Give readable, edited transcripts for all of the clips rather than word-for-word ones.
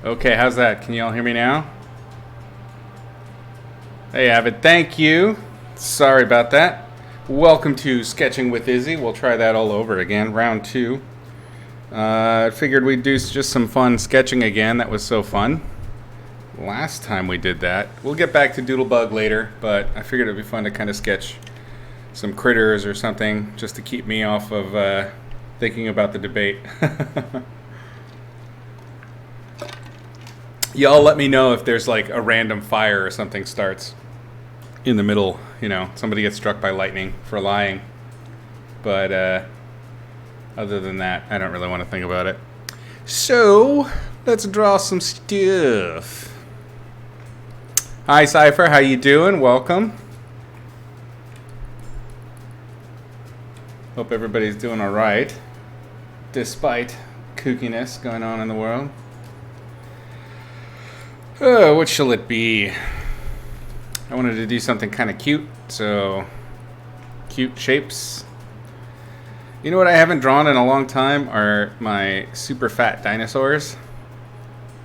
Okay, how's that? Can you all hear me now? There you have it. Thank you. Sorry about that. Welcome to Sketching with Izzy. We'll try that all over again. Round 2. I figured we'd do just some fun sketching again. That was so fun. Last time we did that. We'll get back to Doodlebug later, but I figured it'd be fun to kind of sketch some critters or something just to keep me off of thinking about the debate. Y'all let me know if there's like a random fire or something starts in the middle. You know, somebody gets struck by lightning for lying. But other than that, I don't really want to think about it. So, let's draw some stuff. Hi, Cypher. How you doing? Welcome. Hope everybody's doing all right, despite kookiness going on in the world. Oh, what shall it be? I wanted to do something kind of cute, so cute shapes. You know what I haven't drawn in a long time are my super fat dinosaurs.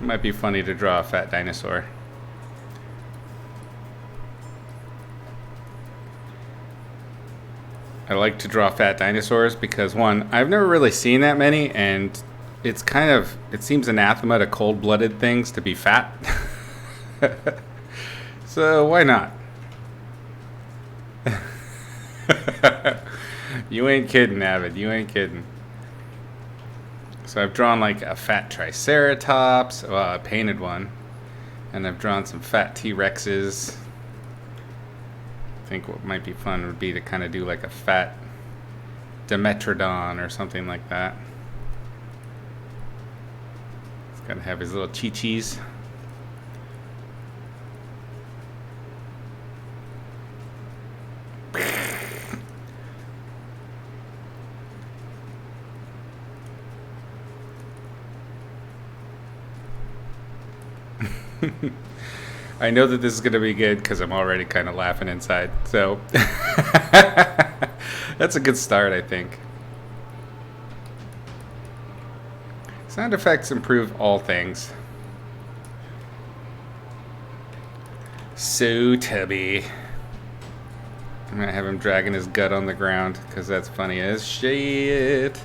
It might be funny to draw a fat dinosaur. I like to draw fat dinosaurs because, one, I've never really seen that many, and it's kind of, it seems anathema to cold-blooded things to be fat. So why not? You ain't kidding, Avid. You ain't kidding. So I've drawn like a fat triceratops, well, a painted one, and I've drawn some fat T-Rexes. I think what might be fun would be to kind of do like a fat Dimetrodon or something like that. He's got to have his little chi-chis. I know that this is going to be good because I'm already kind of laughing inside. So that's a good start, I think. Sound effects improve all things. So Tubby. I'm going to have him dragging his gut on the ground because that's funny as shit.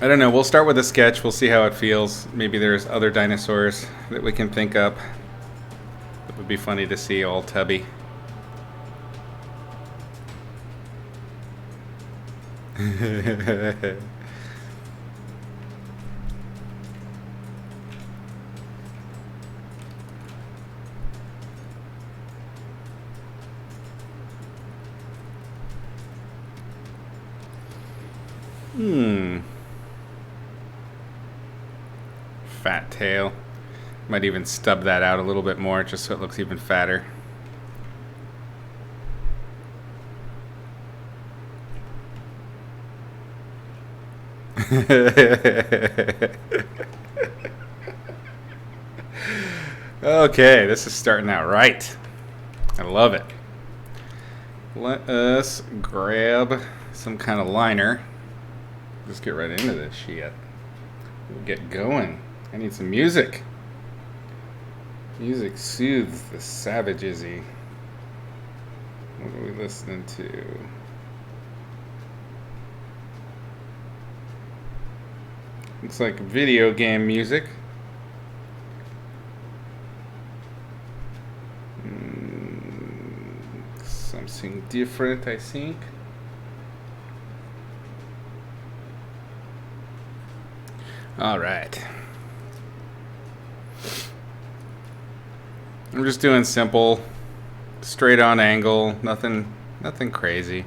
I don't know. We'll start with a sketch. We'll see how it feels. Maybe there's other dinosaurs that we can think up. It would be funny to see all Tubby. Fat tail. Might even stub that out a little bit more just so it looks even fatter. Okay, this is starting out right. I love it. Let us grab some kind of liner. Let's get right into this shit. We'll get going. I need some music. Music soothes the savage Izzy. What are we listening to? Looks like video game music. Something different, I think. All right. I'm just doing simple, straight on angle, nothing crazy.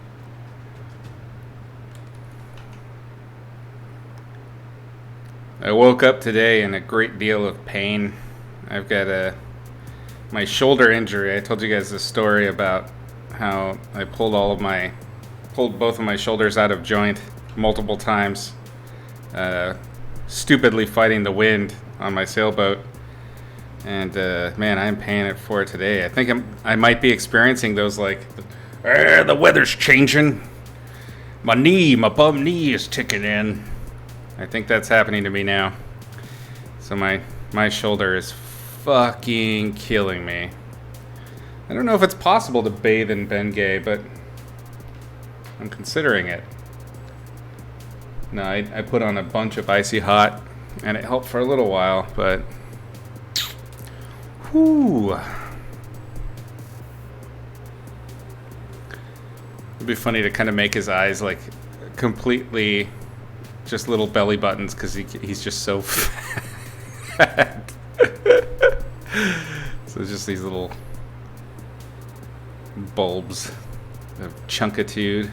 I woke up today in a great deal of pain. I've got my shoulder injury. I told you guys this story about how I pulled both of my shoulders out of joint multiple times, stupidly fighting the wind on my sailboat. And man, I'm paying it for it today. I think I might be experiencing those like, the weather's changing. My bum knee is ticking in. I think that's happening to me now. So my shoulder is fucking killing me. I don't know if it's possible to bathe in Bengay, but I'm considering it. No, I put on a bunch of icy hot, and it helped for a little while, but whew. It'd be funny to kind of make his eyes like completely just little belly buttons because he's just so fat. So just these little bulbs of chunkitude.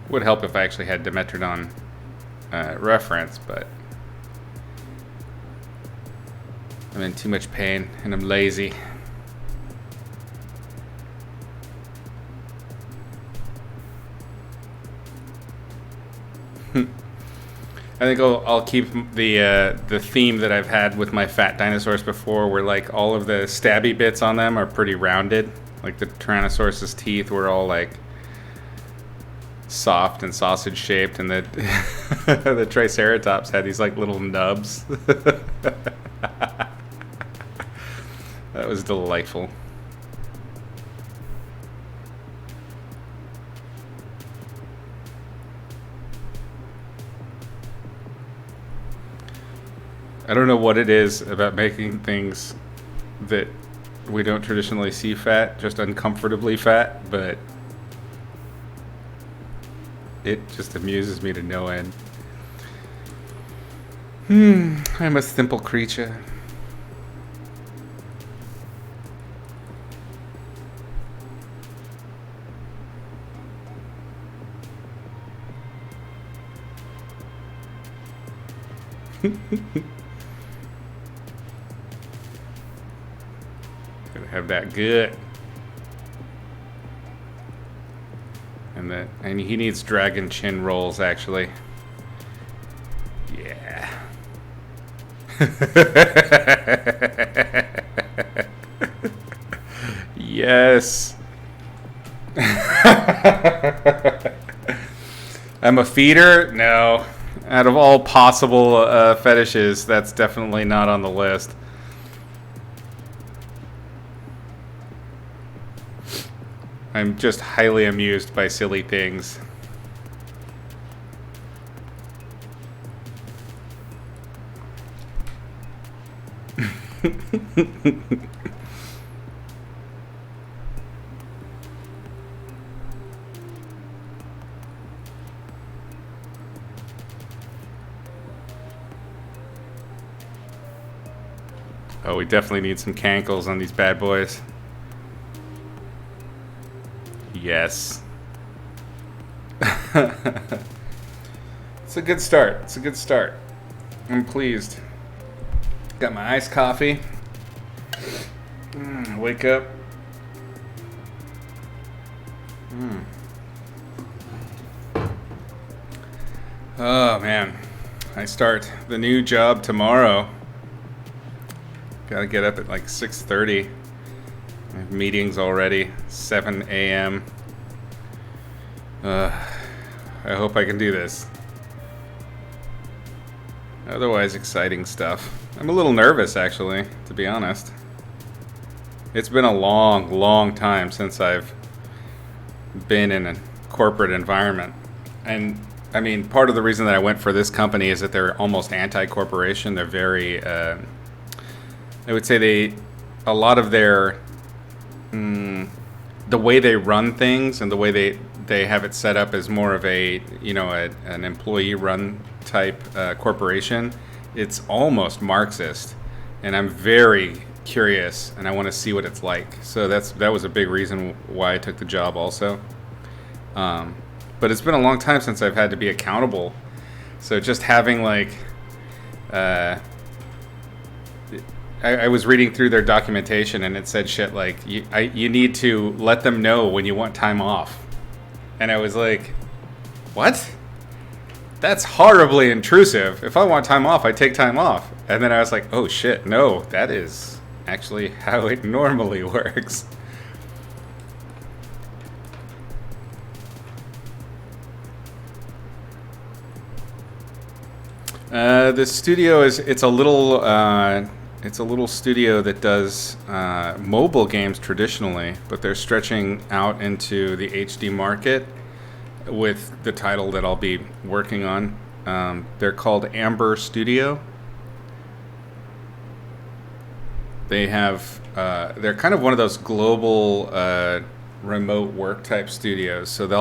Would help if I actually had Dimetrodon reference, but I'm in too much pain and I'm lazy. I think I'll keep the theme that I've had with my fat dinosaurs before, where like all of the stabby bits on them are pretty rounded. Like the Tyrannosaurus's teeth were all like soft and sausage shaped, and the the Triceratops had these like little nubs. That was delightful. I don't know what it is about making things that we don't traditionally see fat, just uncomfortably fat, but it just amuses me to no end. I'm a simple creature. Gotta have that gut. And he needs dragon chin rolls, actually. Yeah. Yes. I'm a feeder? No. Out of all possible fetishes, that's definitely not on the list. I'm just highly amused by silly things. Oh, we definitely need some cankles on these bad boys. Yes. It's a good start. It's a good start. I'm pleased. Got my iced coffee. Wake up. Oh, man. I start the new job tomorrow. Gotta get up at like 6:30. I have meetings already. 7 a.m. I hope I can do this. Otherwise, exciting stuff. I'm a little nervous, actually, to be honest. It's been a long, long time since I've been in a corporate environment. And, I mean, part of the reason that I went for this company is that they're almost anti-corporation. They're very, I would say a lot of their, the way they run things and the way they have it set up is more of a, an employee-run type corporation. It's almost Marxist, and I'm very curious, and I want to see what it's like. So that was a big reason why I took the job also. But it's been a long time since I've had to be accountable. So just having like, I was reading through their documentation, and it said shit like, you need to let them know when you want time off. And I was like, what? That's horribly intrusive. If I want time off, I take time off. And then I was like, oh shit, no, that is actually how it normally works. The studio it's a little studio that does mobile games traditionally, but they're stretching out into the HD market with the title that I'll be working on. They're called Amber Studio. They have they're kind of one of those global remote work type studios. So they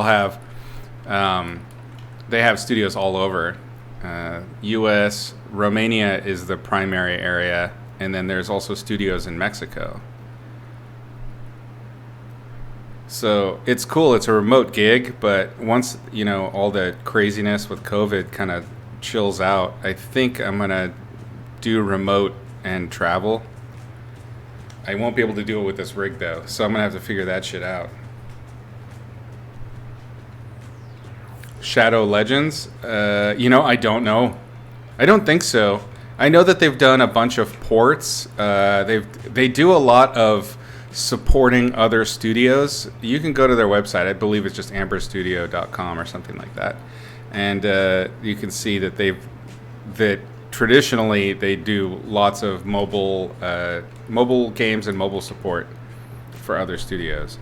have studios all over. U.S., Romania is the primary area, and then there's also studios in Mexico. So it's cool. It's a remote gig, but once, all the craziness with COVID kind of chills out, I think I'm going to do remote and travel. I won't be able to do it with this rig, though, so I'm going to have to figure that shit out. Shadow Legends? I don't know. I don't think so. I know that they've done a bunch of ports. They do a lot of supporting other studios. You can go to their website. I believe it's just amberstudio.com or something like that. And you can see that traditionally they do lots of mobile games and mobile support for other studios.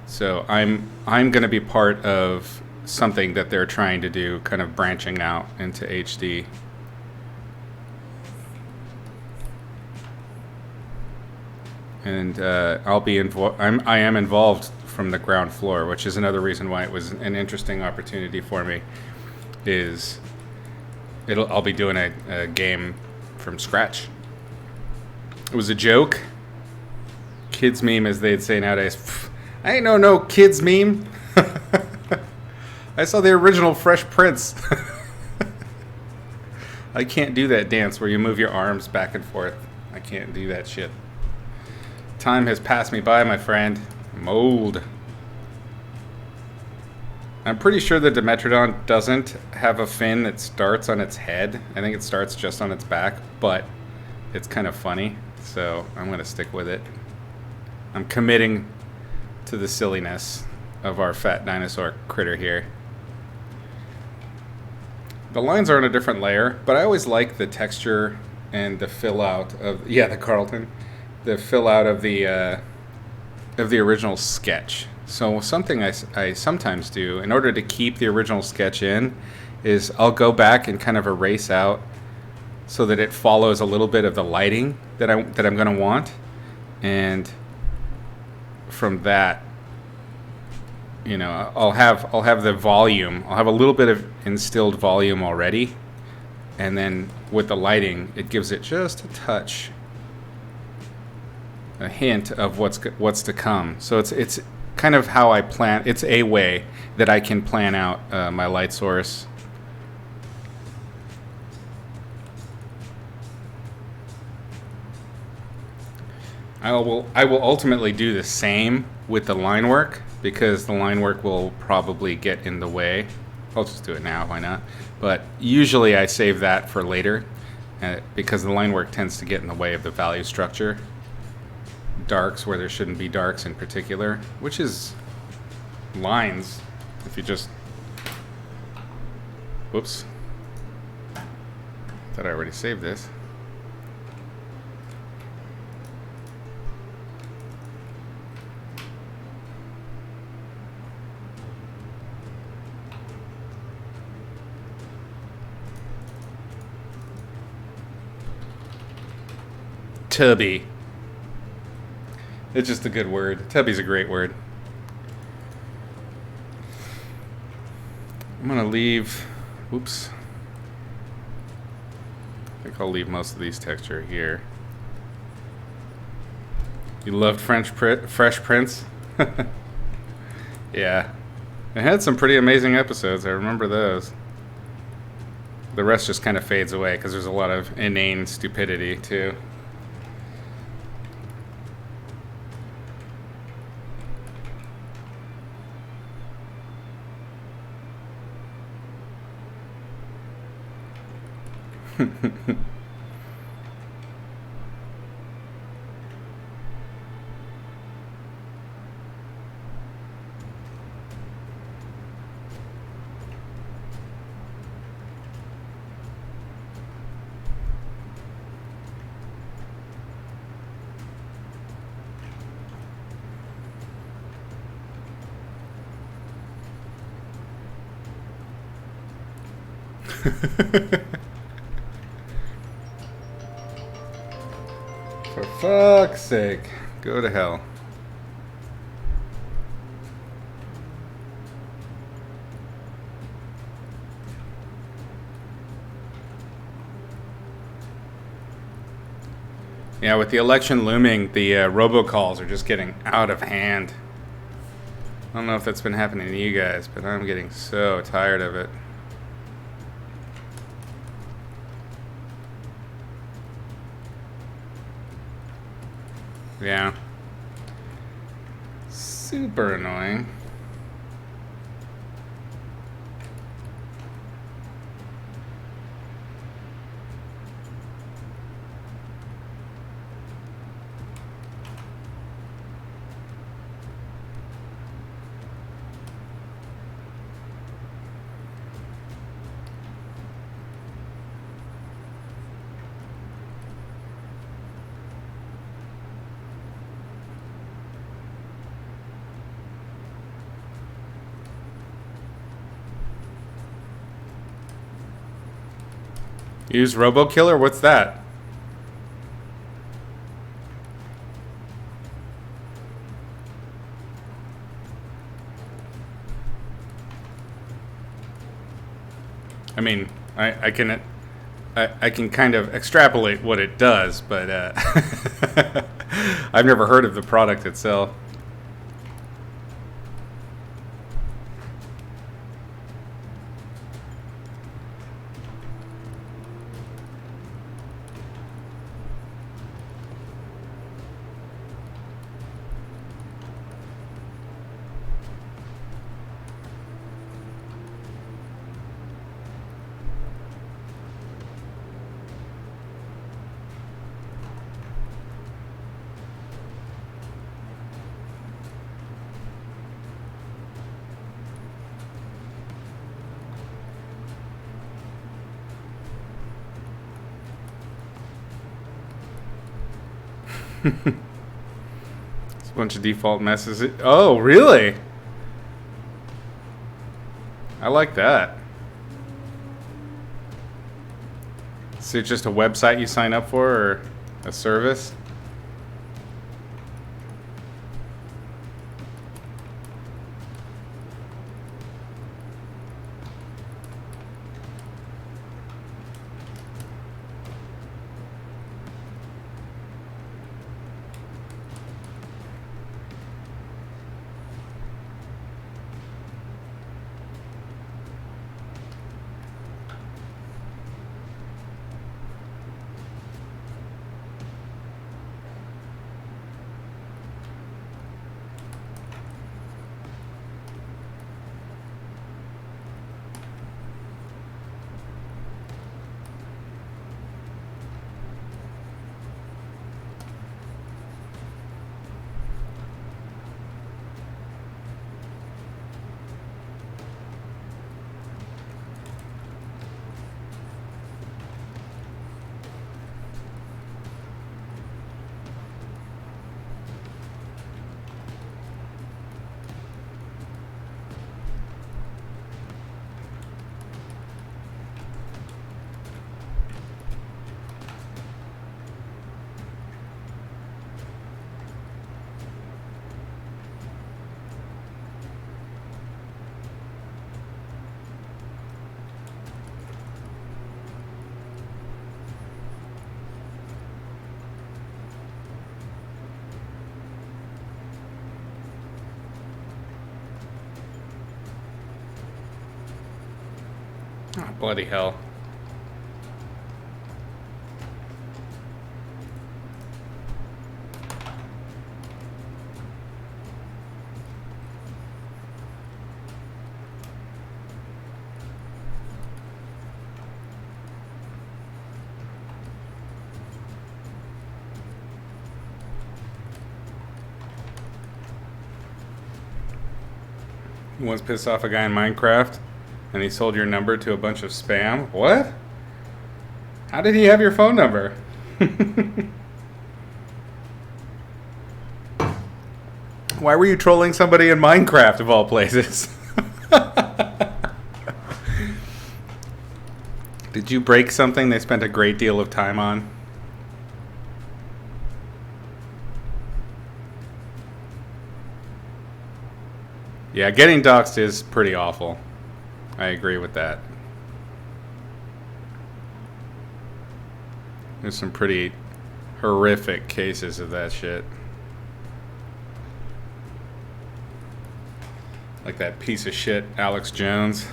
So I'm going to be part of something that they're trying to do, kind of branching out into HD. And I am involved from the ground floor, which is another reason why it was an interesting opportunity for me. I'll be doing a game from scratch. It was a joke. Kids meme, as they'd say nowadays. I ain't no kids meme. I saw the original Fresh Prince. I can't do that dance where you move your arms back and forth. I can't do that shit. Time has passed me by, my friend. I'm old. I'm pretty sure the Dimetrodon doesn't have a fin that starts on its head. I think it starts just on its back, but it's kind of funny, so I'm going to stick with it. I'm committing to the silliness of our fat dinosaur critter here. The lines are on a different layer, but I always like the texture and the fill out of the Carlton, the fill out of the original sketch. So something I sometimes do in order to keep the original sketch in is I'll go back and kind of erase out so that it follows a little bit of the lighting that I'm going to want, and from that, I'll have the volume. I'll have a little bit of instilled volume already, and then with the lighting, it gives it just a touch, a hint of what's to come. So it's kind of how I plan. It's a way that I can plan out my light source. I will ultimately do the same with the line work, because the line work will probably get in the way. I'll just do it now, why not? But usually I save that for later, because the line work tends to get in the way of the value structure. Darks where there shouldn't be darks in particular, which is lines. If you just... Whoops. Thought I already saved this. Tubby. It's just a good word. Tubby's a great word. I'm going to leave... Oops. I think I'll leave most of these texture here. You loved Fresh Prince? Yeah. It had some pretty amazing episodes. I remember those. The rest just kind of fades away because there's a lot of inane stupidity, too. For fuck's sake, go to hell. Yeah, with the election looming, the robocalls are just getting out of hand. I don't know if that's been happening to you guys, but I'm getting so tired of it. Yeah. Super annoying. Use RoboKiller? What's that? I mean, I can kind of extrapolate what it does, but I've never heard of the product itself. It's a bunch of default messages. Oh, really? I like that. So it's just a website you sign up for, or a service? Oh, bloody hell. You once pissed off a guy in Minecraft and he sold your number to a bunch of spam? What? How did he have your phone number? Why were you trolling somebody in Minecraft of all places? Did you break something they spent a great deal of time on? Yeah, getting doxxed is pretty awful. I agree with that. There's some pretty horrific cases of that shit. Like that piece of shit, Alex Jones.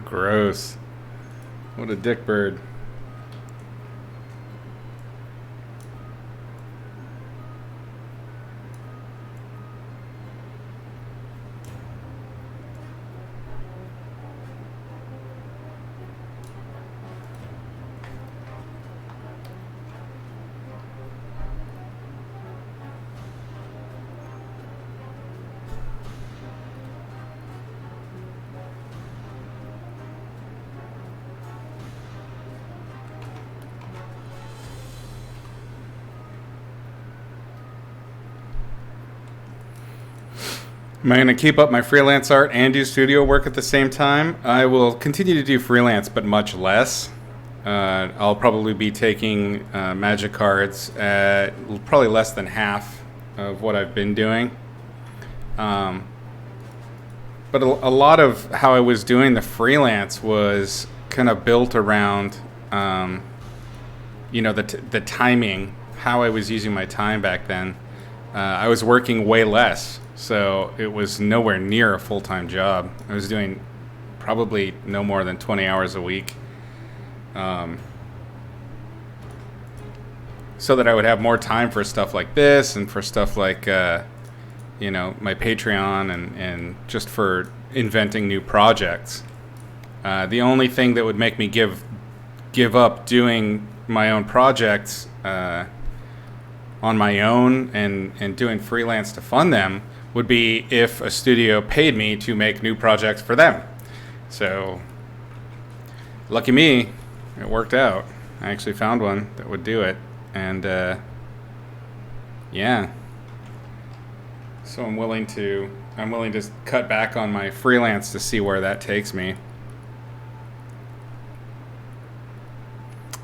Gross. What a dick bird. Am I going to keep up my freelance art and do studio work at the same time? I will continue to do freelance, but much less. I'll probably be taking magic cards at probably less than half of what I've been doing. But a lot of how I was doing the freelance was kind of built around, the timing, how I was using my time back then. I was working way less. So it was nowhere near a full-time job. I was doing probably no more than 20 hours a week. So that I would have more time for stuff like this and for stuff like, my Patreon and just for inventing new projects. The only thing that would make me give up doing my own projects on my own and doing freelance to fund them would be if a studio paid me to make new projects for them. So, lucky me, it worked out. I actually found one that would do it. And, yeah. So I'm willing to cut back on my freelance to see where that takes me.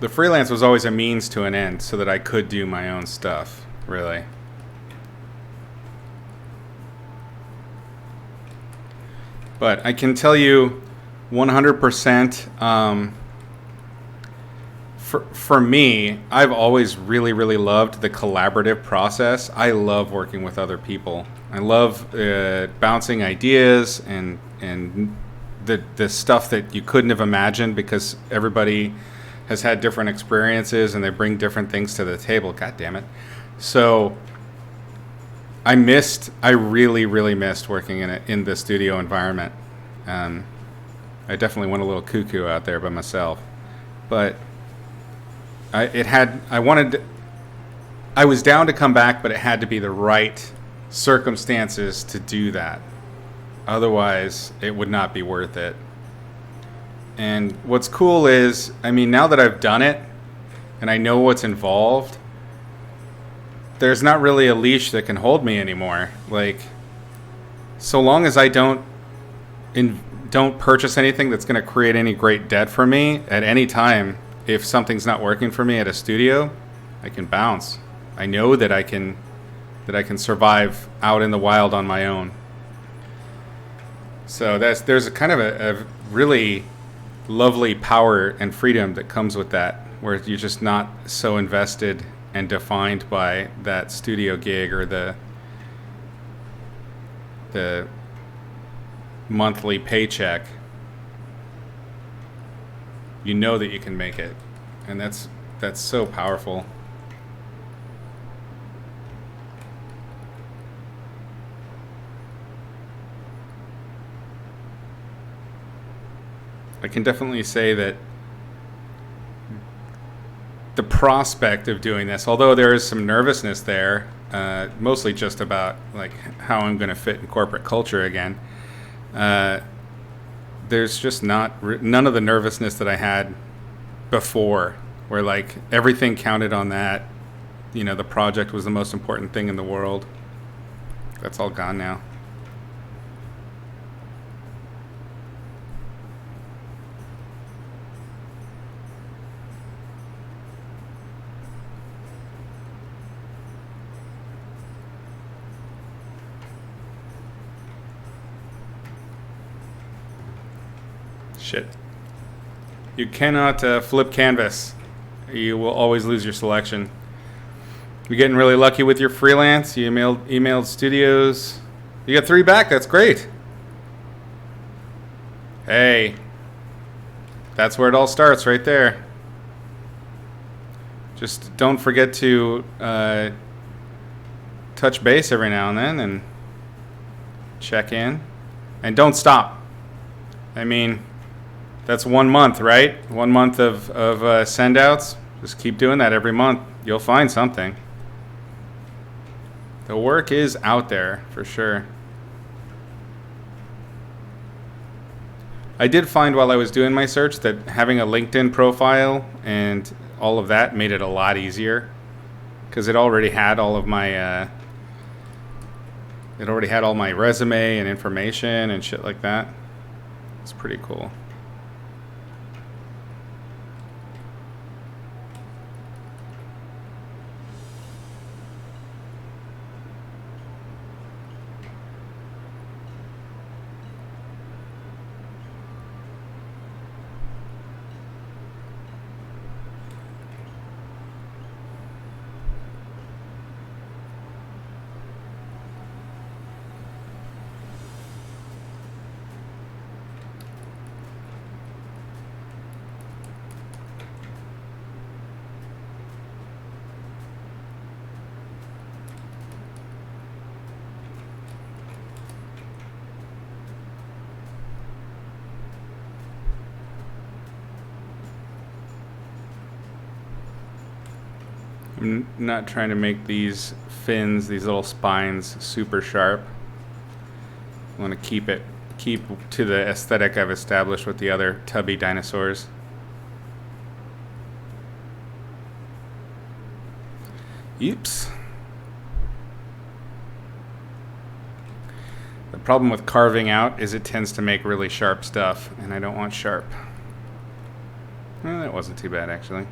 The freelance was always a means to an end so that I could do my own stuff, really. But I can tell you 100%, for me, I've always really, really loved the collaborative process. I love working with other people. I love bouncing ideas and the stuff that you couldn't have imagined because everybody has had different experiences and they bring different things to the table. God damn it. So I really, really missed working in the studio environment. I definitely went a little cuckoo out there by myself, but I was down to come back, but it had to be the right circumstances to do that. Otherwise, it would not be worth it. And what's cool is, now that I've done it and I know what's involved, there's not really a leash that can hold me anymore. Like, so long as I don't purchase anything that's going to create any great debt for me at any time, if something's not working for me at a studio, I can bounce. I know that I can survive out in the wild on my own. So there's a kind of a really lovely power and freedom that comes with that, where you're just not so invested and defined by that studio gig or the monthly paycheck. You know that you can make it, and that's so powerful. I can definitely say that the prospect of doing this, although there is some nervousness there, mostly just about like how I'm going to fit in corporate culture again. There's just none of the nervousness that I had before, where like everything counted on that. You know, the project was the most important thing in the world. That's all gone now. Shit. You cannot flip canvas. You will always lose your selection. You're getting really lucky with your freelance. You emailed studios. You got 3 back. That's great. Hey. That's where it all starts, right there. Just don't forget to touch base every now and then and check in. And don't stop. I mean, that's 1 month, right? 1 month of send-outs. Just keep doing that every month. You'll find something. The work is out there, for sure. I did find while I was doing my search that having a LinkedIn profile and all of that made it a lot easier. Because it already had all of my... it already had all my resume and information and shit like that. It's pretty cool. I'm not trying to make these fins, these little spines, super sharp. I want to keep to the aesthetic I've established with the other Tubby dinosaurs. Oops. The problem with carving out is it tends to make really sharp stuff, and I don't want sharp. Well, that wasn't too bad, actually.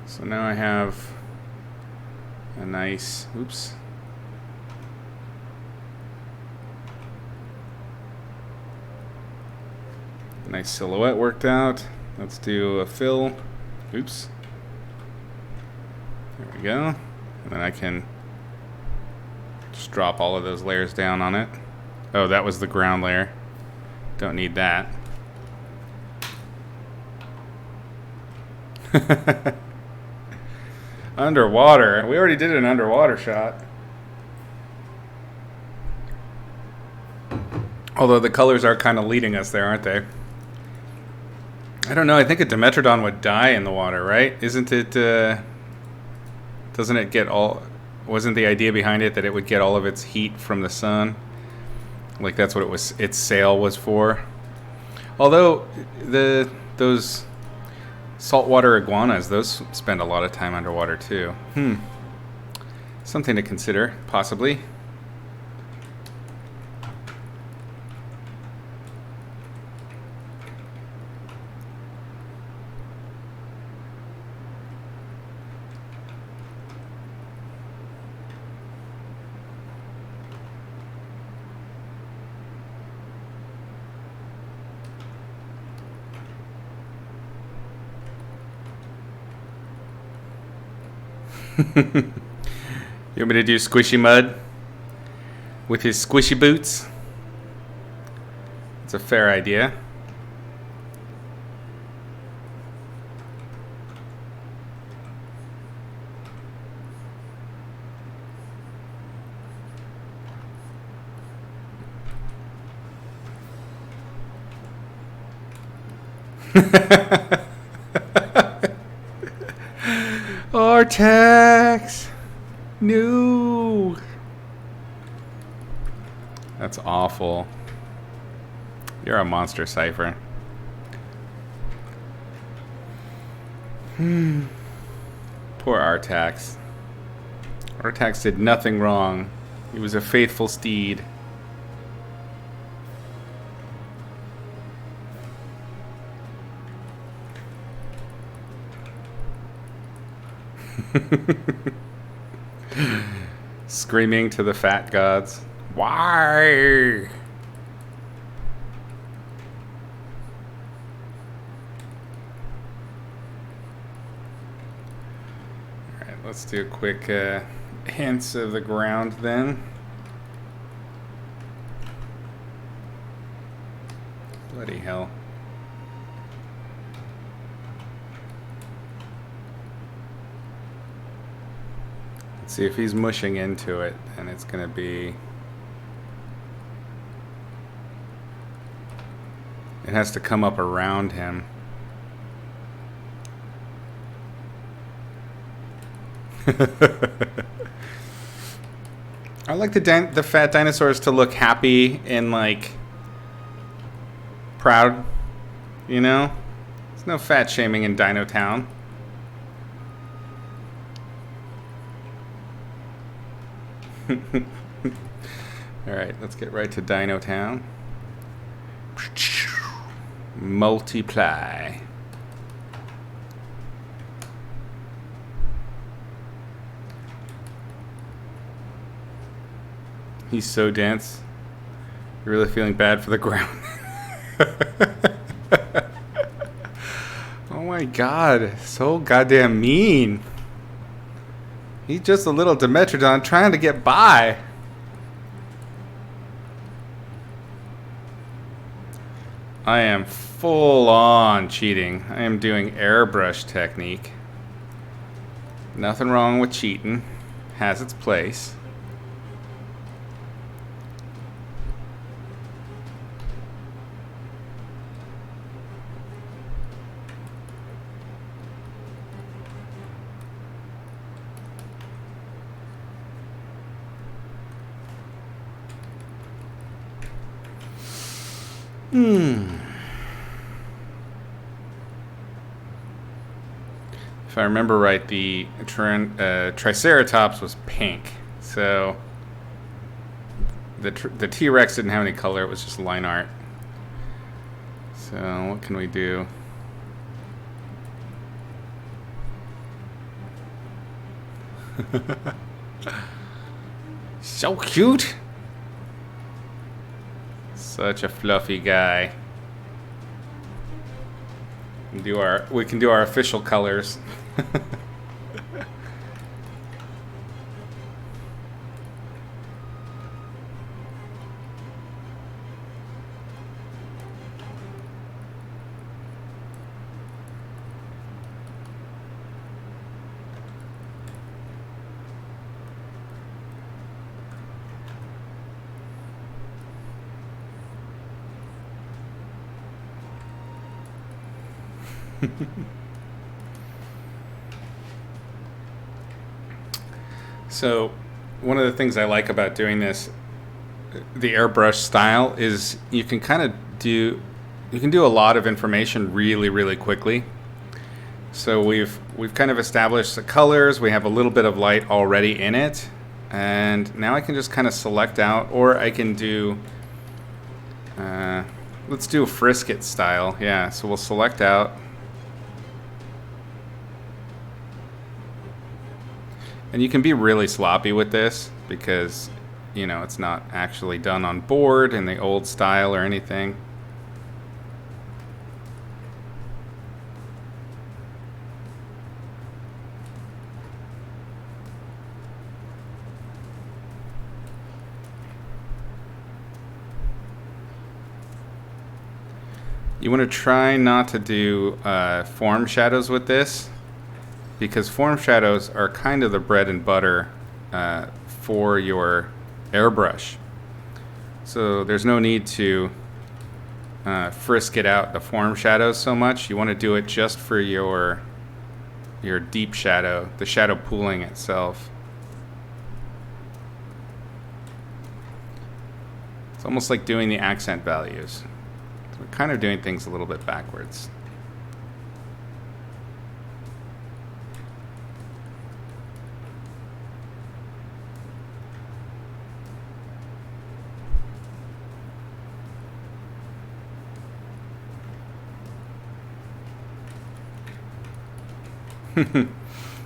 So now I have a nice, oops. Nice silhouette worked out. Let's do a fill. Oops. There we go. And then I can just drop all of those layers down on it. Oh, that was the ground layer. Don't need that. Underwater. We already did an underwater shot. Although the colors are kind of leading us there, aren't they? I don't know. I think a Dimetrodon would die in the water, right? Isn't it? Doesn't it get all? Wasn't the idea behind it that it would get all of its heat from the sun? Like that's what it was. Its sail was for. Although those saltwater iguanas, those spend a lot of time underwater too. Something to consider, possibly. You want me to do squishy mud with his squishy boots? It's a fair idea. Artax! No! That's awful. You're a monster, Cypher. Poor Artax. Artax did nothing wrong. He was a faithful steed. Screaming to the fat gods. Why? Alright, let's do a quick hints of the ground then. Bloody hell. Let's see if he's mushing into it, and it's gonna be... It has to come up around him. I like the fat dinosaurs to look happy and like proud, you know? There's no fat shaming in Dino Town. Alright, let's get right to Dino Town. Multiply. He's so dense. You're really feeling bad for the ground. Oh my god, so goddamn mean. He's just a little Dimetrodon trying to get by. I am full on cheating. I am doing airbrush technique. Nothing wrong with cheating. Has its place. If I remember right, the Triceratops was pink, so the T-Rex didn't have any color, it was just line art. So what can we do? So cute! Such a fluffy guy. We can do our official colors. So, one of the things I like about doing this, the airbrush style, is you can kind of do a lot of information really, really quickly. So we've kind of established the colors. We have a little bit of light already in it, and now I can just kind of select out, or I can do. Let's do a frisket style. Yeah. So we'll select out. And you can be really sloppy with this because, you know, it's not actually done on board in the old style or anything. You want to try not to do form shadows with this, because form shadows are kind of the bread and butter for your airbrush. So there's no need to frisk it out the form shadows so much. You want to do it just for your deep shadow, the shadow pooling itself. It's almost like doing the accent values. So we're kind of doing things a little bit backwards.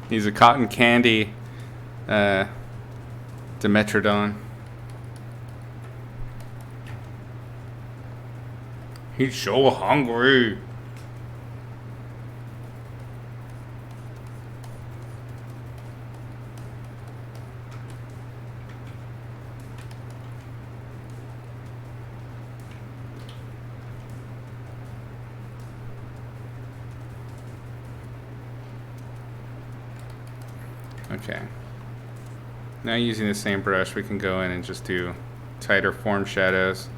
He's a cotton candy Dimetrodon. He's so hungry. Okay. Now using the same brush, we can go in and just do tighter form shadows.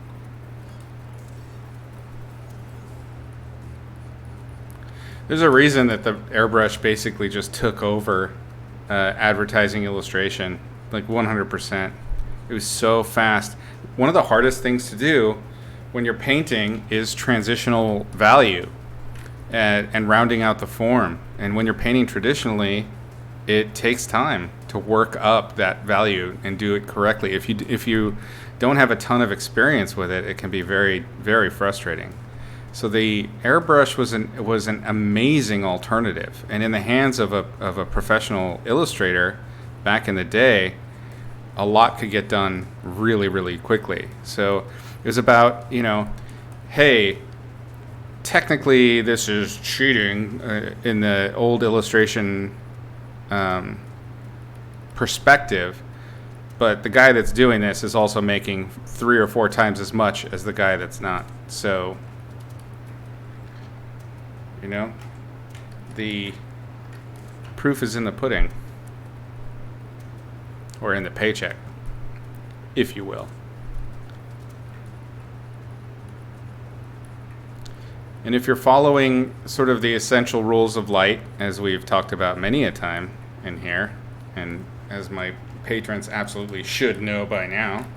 There's a reason that the airbrush basically just took over advertising illustration, like 100%. It was so fast. One of the hardest things to do when you're painting is transitional value and rounding out the form. And when you're painting traditionally, it takes time to work up that value and do it correctly. If you don't have a ton of experience with it, it can be very, very frustrating. So the airbrush was an amazing alternative, and in the hands of a professional illustrator back in the day, a lot could get done really, really quickly. So it was about, hey, technically this is cheating in the old illustration perspective, but the guy that's doing this is also making 3 or 4 times as much as the guy that's not. So, the proof is in the pudding, or in the paycheck, if you will. And if you're following sort of the essential rules of light, as we've talked about many a time in here, and as my patrons absolutely should know by now,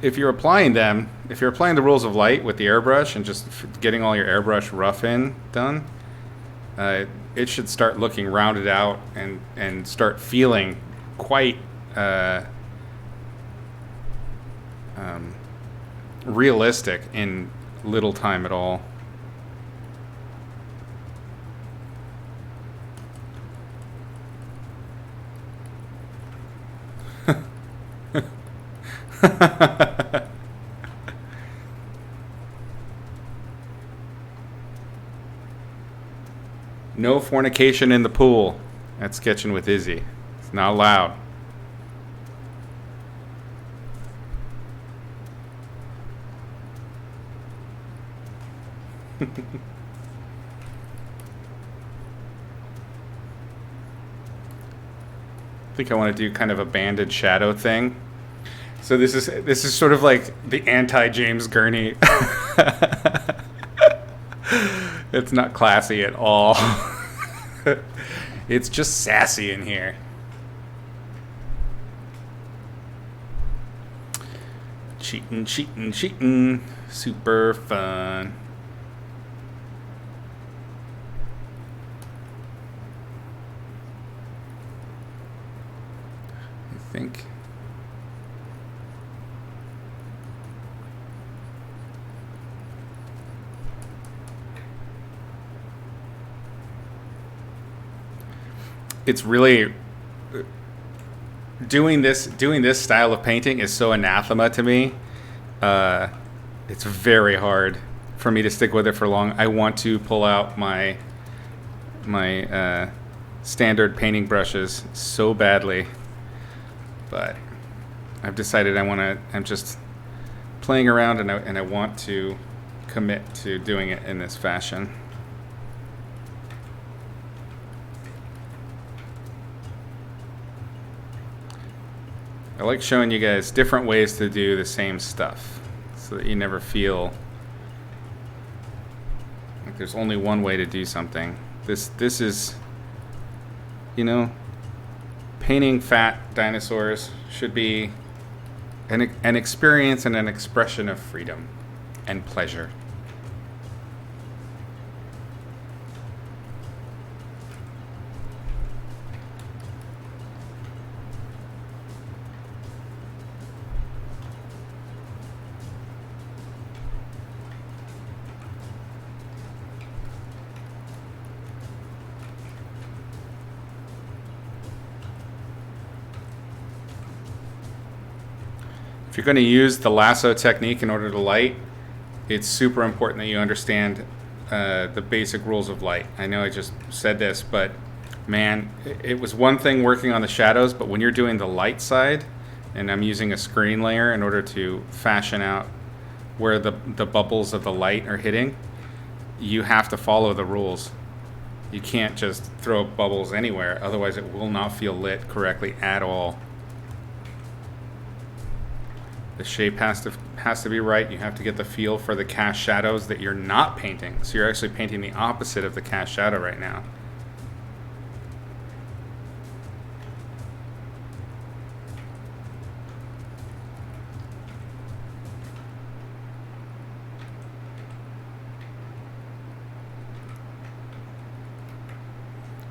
if you're applying the rules of light with the airbrush and just getting all your airbrush rough in done, it should start looking rounded out and start feeling quite realistic in little time at all. No fornication in the pool at Sketching with Izzy. It's not allowed. I think I want to do kind of a banded shadow thing. So this is sort of like the anti-James Gurney. It's not classy at all. It's just sassy in here. Cheating. Super fun. I think. It's really doing this style of painting is so anathema to me. It's very hard for me to stick with it for long. I want to pull out my standard painting brushes so badly, but I've decided I'm just playing around, and I want to commit to doing it in this fashion. I like showing you guys different ways to do the same stuff so that you never feel Like there's only one way to do something. This is, you know, painting fat dinosaurs should be an experience and an expression of freedom and pleasure. If you're going to use the lasso technique in order to light, it's super important that you understand the basic rules of light. I know I just said this, but man, it was one thing working on the shadows, but when you're doing the light side, and I'm using a screen layer in order to fashion out where the bubbles of the light are hitting, you have to follow the rules. You can't just throw bubbles anywhere, otherwise it will not feel lit correctly at all. The shape has to be right. You have to get the feel for the cast shadows that you're not painting. So you're actually painting the opposite of the cast shadow right now.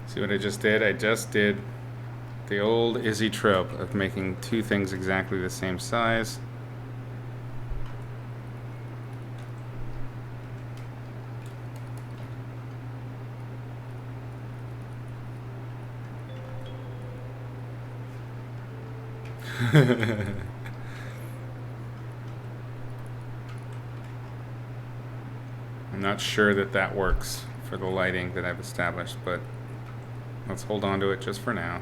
See what I just did? I just did the old Izzy trope of making two things exactly the same size. I'm not sure that works for the lighting that I've established, but let's hold on to it just for now.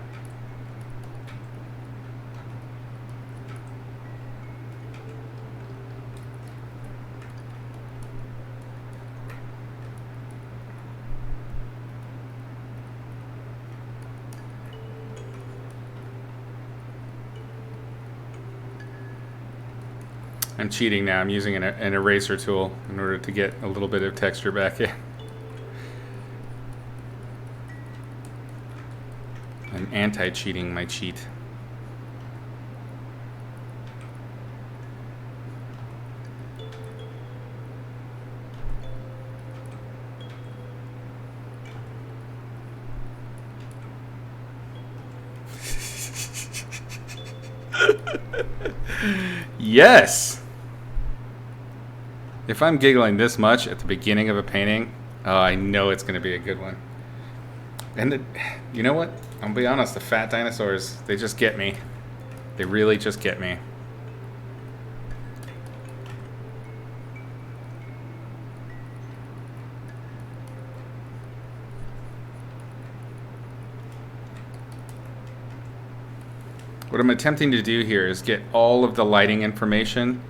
I'm cheating now. I'm using an eraser tool in order to get a little bit of texture back in. I'm anti-cheating my cheat. Yes! If I'm giggling this much at the beginning of a painting, I know it's going to be a good one. And you know what? I'll be honest, the fat dinosaurs, they just get me. They really just get me. What I'm attempting to do here is get all of the lighting information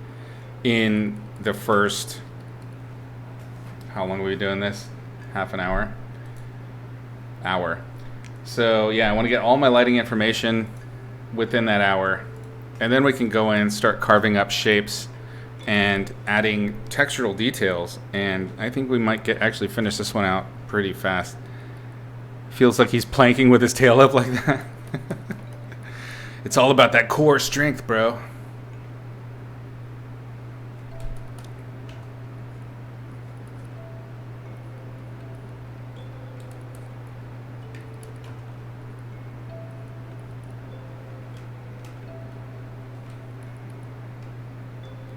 in the first, how long are we doing this? Half an hour? Hour. So yeah, I want to get all my lighting information within that hour, and then we can go in and start carving up shapes and adding textural details, and I think we might actually finish this one out pretty fast. Feels like he's planking with his tail up like that. It's all about that core strength, bro.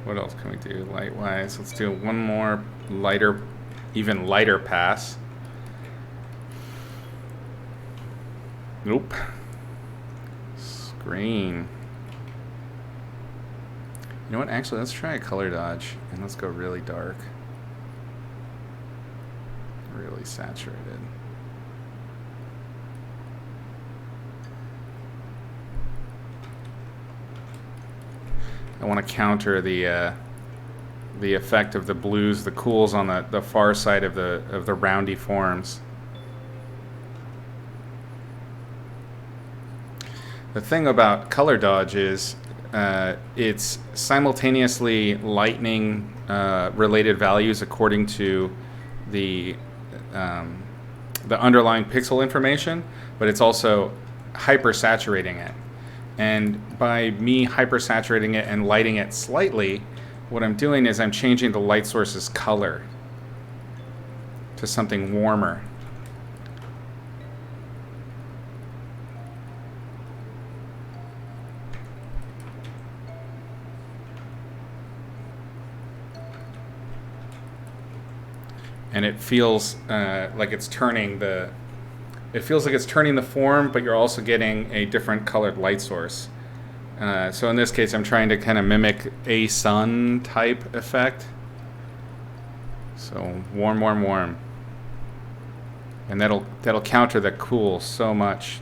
What else can we do light-wise? Let's do one more lighter, even lighter pass. Nope. Screen. You know what? Actually, let's try a color dodge, and let's go really dark. Really saturated. I want to counter the effect of the blues, the cools on the far side of the roundy forms. The thing about color dodge is it's simultaneously lightening related values according to the the underlying pixel information, but it's also hypersaturating it. And by me hypersaturating it and lighting it slightly, what I'm doing is I'm changing the light source's color to something warmer. And it feels like it's turning the form, but you're also getting a different colored light source. So in this case, I'm trying to kind of mimic a sun type effect. So warm, warm, warm. And that'll counter the cool so much.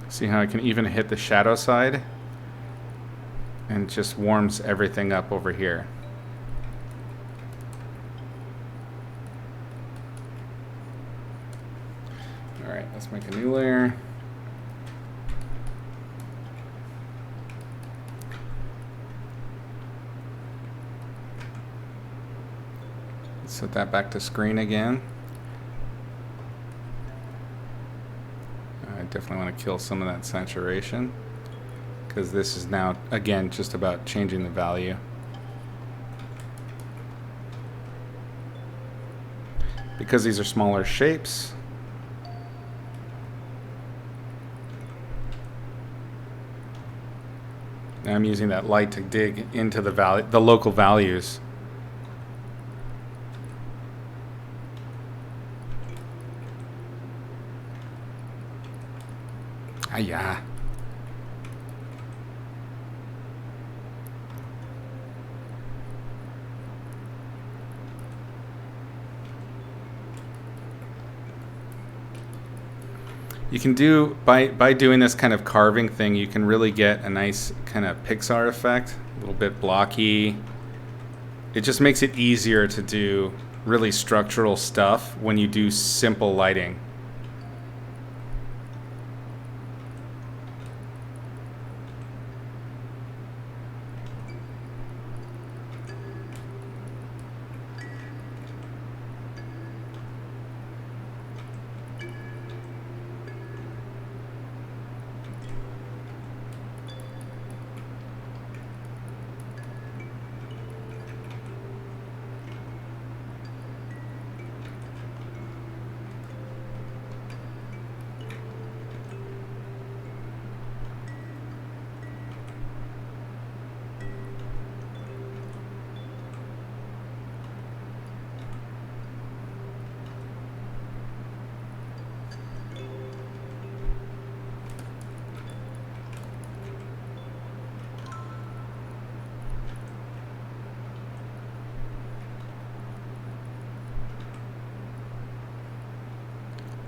See how I can even hit the shadow side? And it just warms everything up over here. Alright, let's make a new layer. Let's set that back to screen again. I definitely want to kill some of that saturation, because this is now, again, just about changing the value. Because these are smaller shapes, now I'm using that light to dig into the local values. Ah, yeah. You can do, by doing this kind of carving thing, you can really get a nice kind of Pixar effect, a little bit blocky. It just makes it easier to do really structural stuff when you do simple lighting.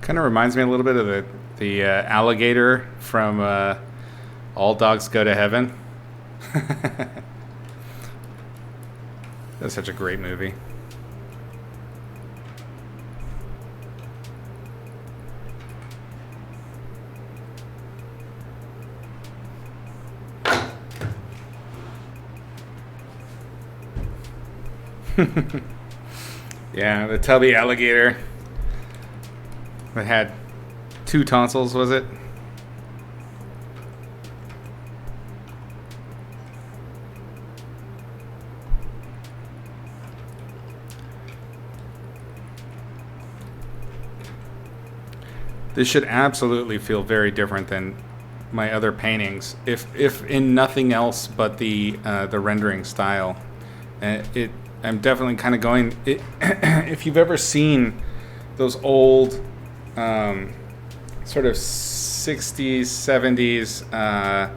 Kind of reminds me a little bit of the alligator from All Dogs Go to Heaven. That's such a great movie. Yeah, the Tubby alligator that had 2 tonsils, was it? This should absolutely feel very different than my other paintings, if in nothing else but the rendering style. I'm definitely kind of going. If you've ever seen those old sort of 60s, 70s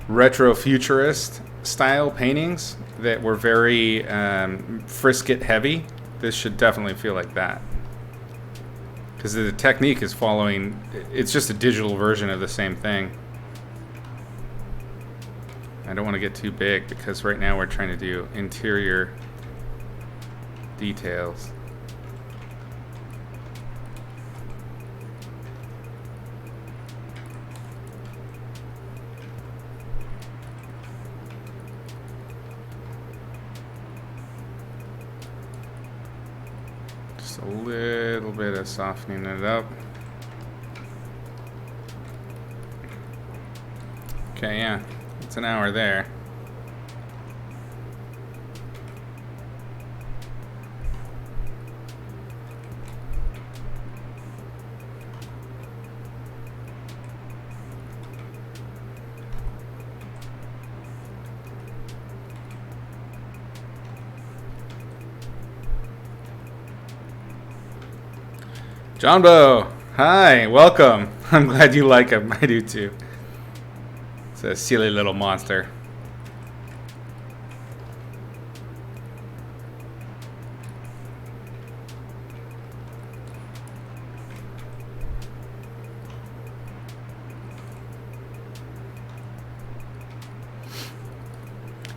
retro-futurist style paintings that were very frisket heavy, this should definitely feel like that. Because the technique is following, it's just a digital version of the same thing. I don't want to get too big because right now we're trying to do interior details. Just a little bit of softening it up. Okay, yeah, it's an hour there. Johnbo, hi, welcome. I'm glad you like him. I do too. It's a silly little monster.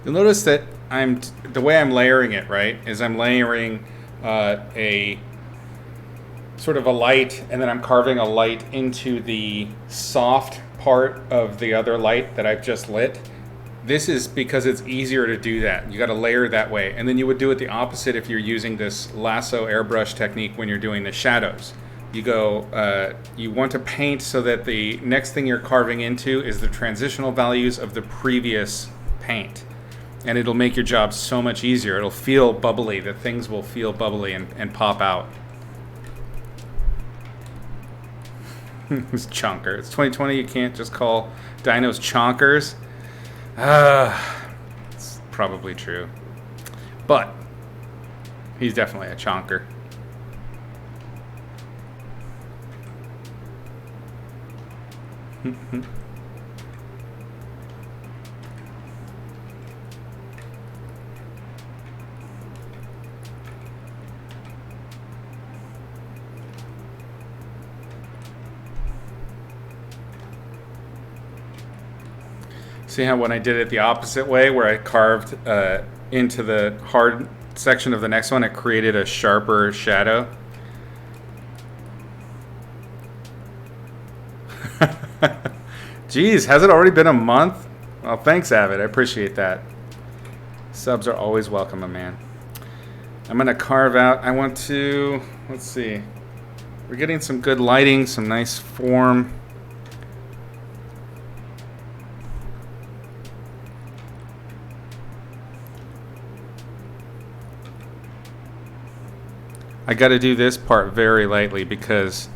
You'll notice that the way I'm layering it, right, is I'm layering a sort of a light, and then I'm carving a light into the soft part of the other light that I've just lit. This is because it's easier to do that. You got to layer that way. And then you would do it the opposite if you're using this lasso airbrush technique when you're doing the shadows. You go, you want to paint so that the next thing you're carving into is the transitional values of the previous paint. And it'll make your job so much easier. It'll feel bubbly. The things will feel bubbly and pop out. It's chonker. It's 2020. You can't just call dinos chonkers. It's probably true. But he's definitely a chonker. See how when I did it the opposite way, where I carved into the hard section of the next one, it created a sharper shadow? Geez, has it already been a month? Well, thanks, Avid. I appreciate that. Subs are always welcome, my man. I'm going to carve out. I want to... Let's see. We're getting some good lighting, some nice form. I got to do this part very lightly because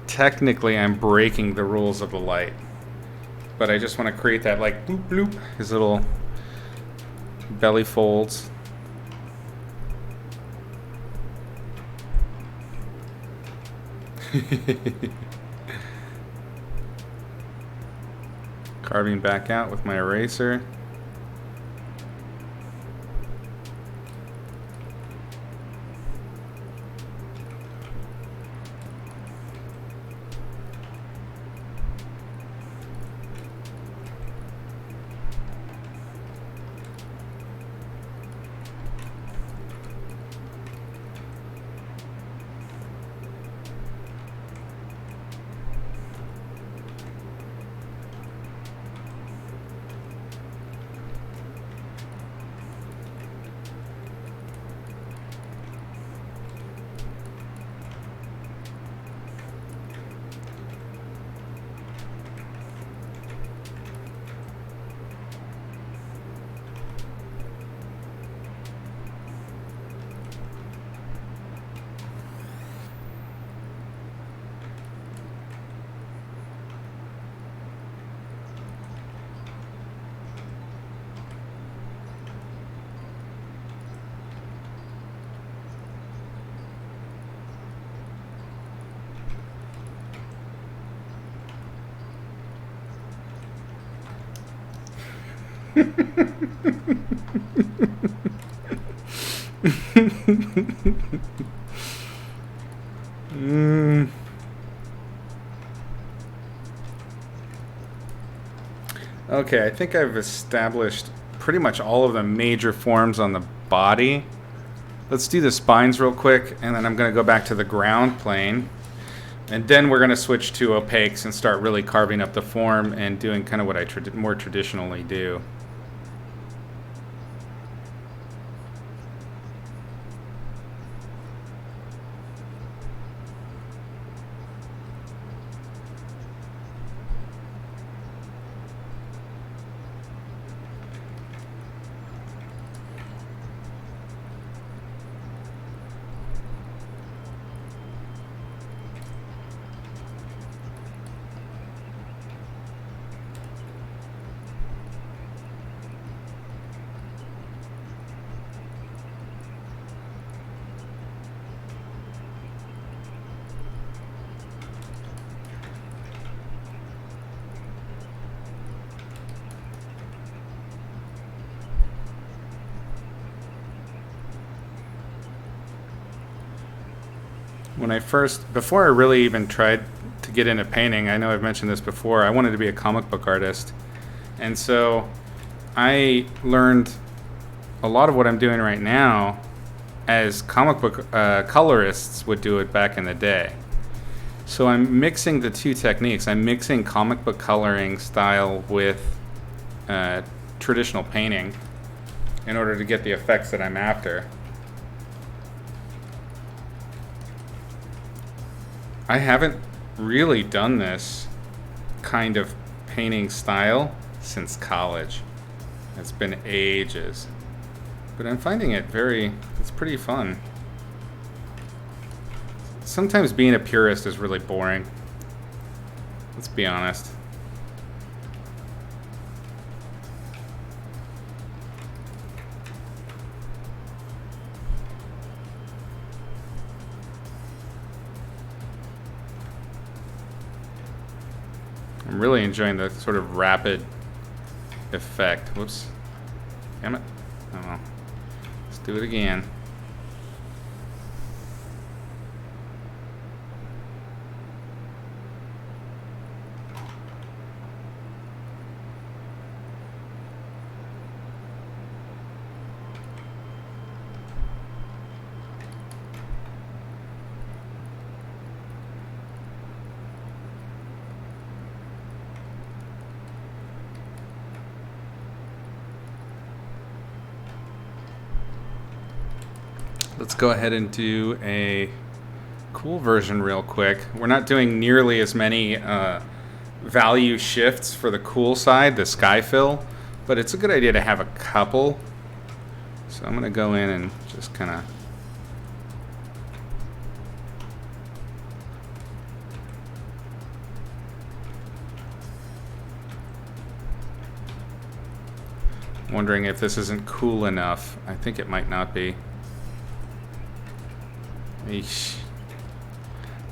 technically I'm breaking the rules of the light. But I just want to create that like bloop bloop, his little belly folds. Carving back out with my eraser. Okay, I think I've established pretty much all of the major forms on the body. Let's do the spines real quick, and then I'm going to go back to the ground plane. And then we're going to switch to opaques and start really carving up the form and doing kind of what I more traditionally do. when I first, before I really even tried to get into painting, I know I've mentioned this before, I wanted to be a comic book artist. And so I learned a lot of what I'm doing right now as comic book colorists would do it back in the day. So I'm mixing the two techniques. I'm mixing comic book coloring style with traditional painting in order to get the effects that I'm after. I haven't really done this kind of painting style since college. It's been ages. But I'm finding it it's pretty fun. Sometimes being a purist is really boring. Let's be honest. I'm really enjoying the sort of rapid effect. Whoops. Damn it. Oh well. Let's do it again. Let's go ahead and do a cool version real quick. We're not doing nearly as many value shifts for the cool side, the sky fill, but it's a good idea to have a couple. So I'm going to go in and just kind of wondering if this isn't cool enough. I think it might not be. Eesh.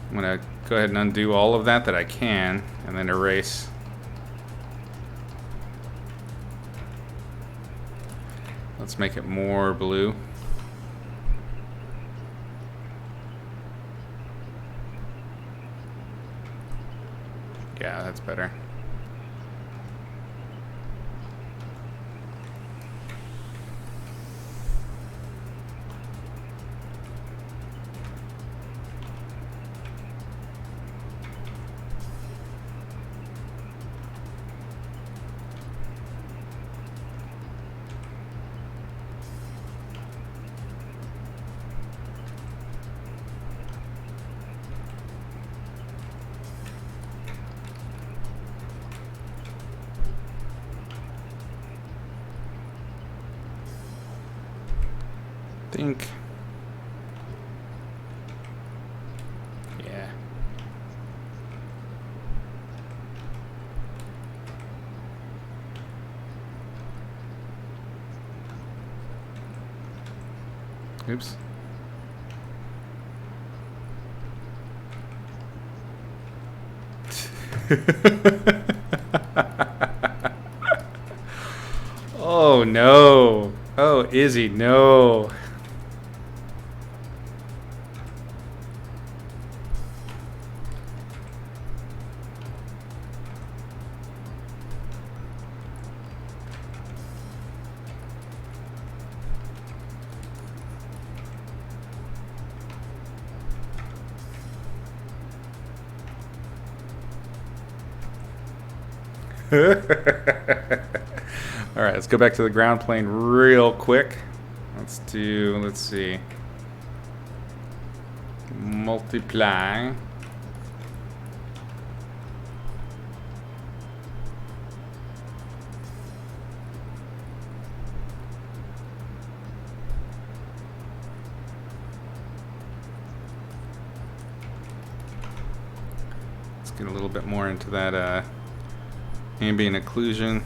I'm going to go ahead and undo all of that I can, and then erase. Let's make it more blue. Yeah, that's better. Think. Yeah. Oops. Oh no. Oh, Izzy, no. Alright, let's go back to the ground plane real quick. Let's see. Multiply. Let's get a little bit more into that ambient occlusion.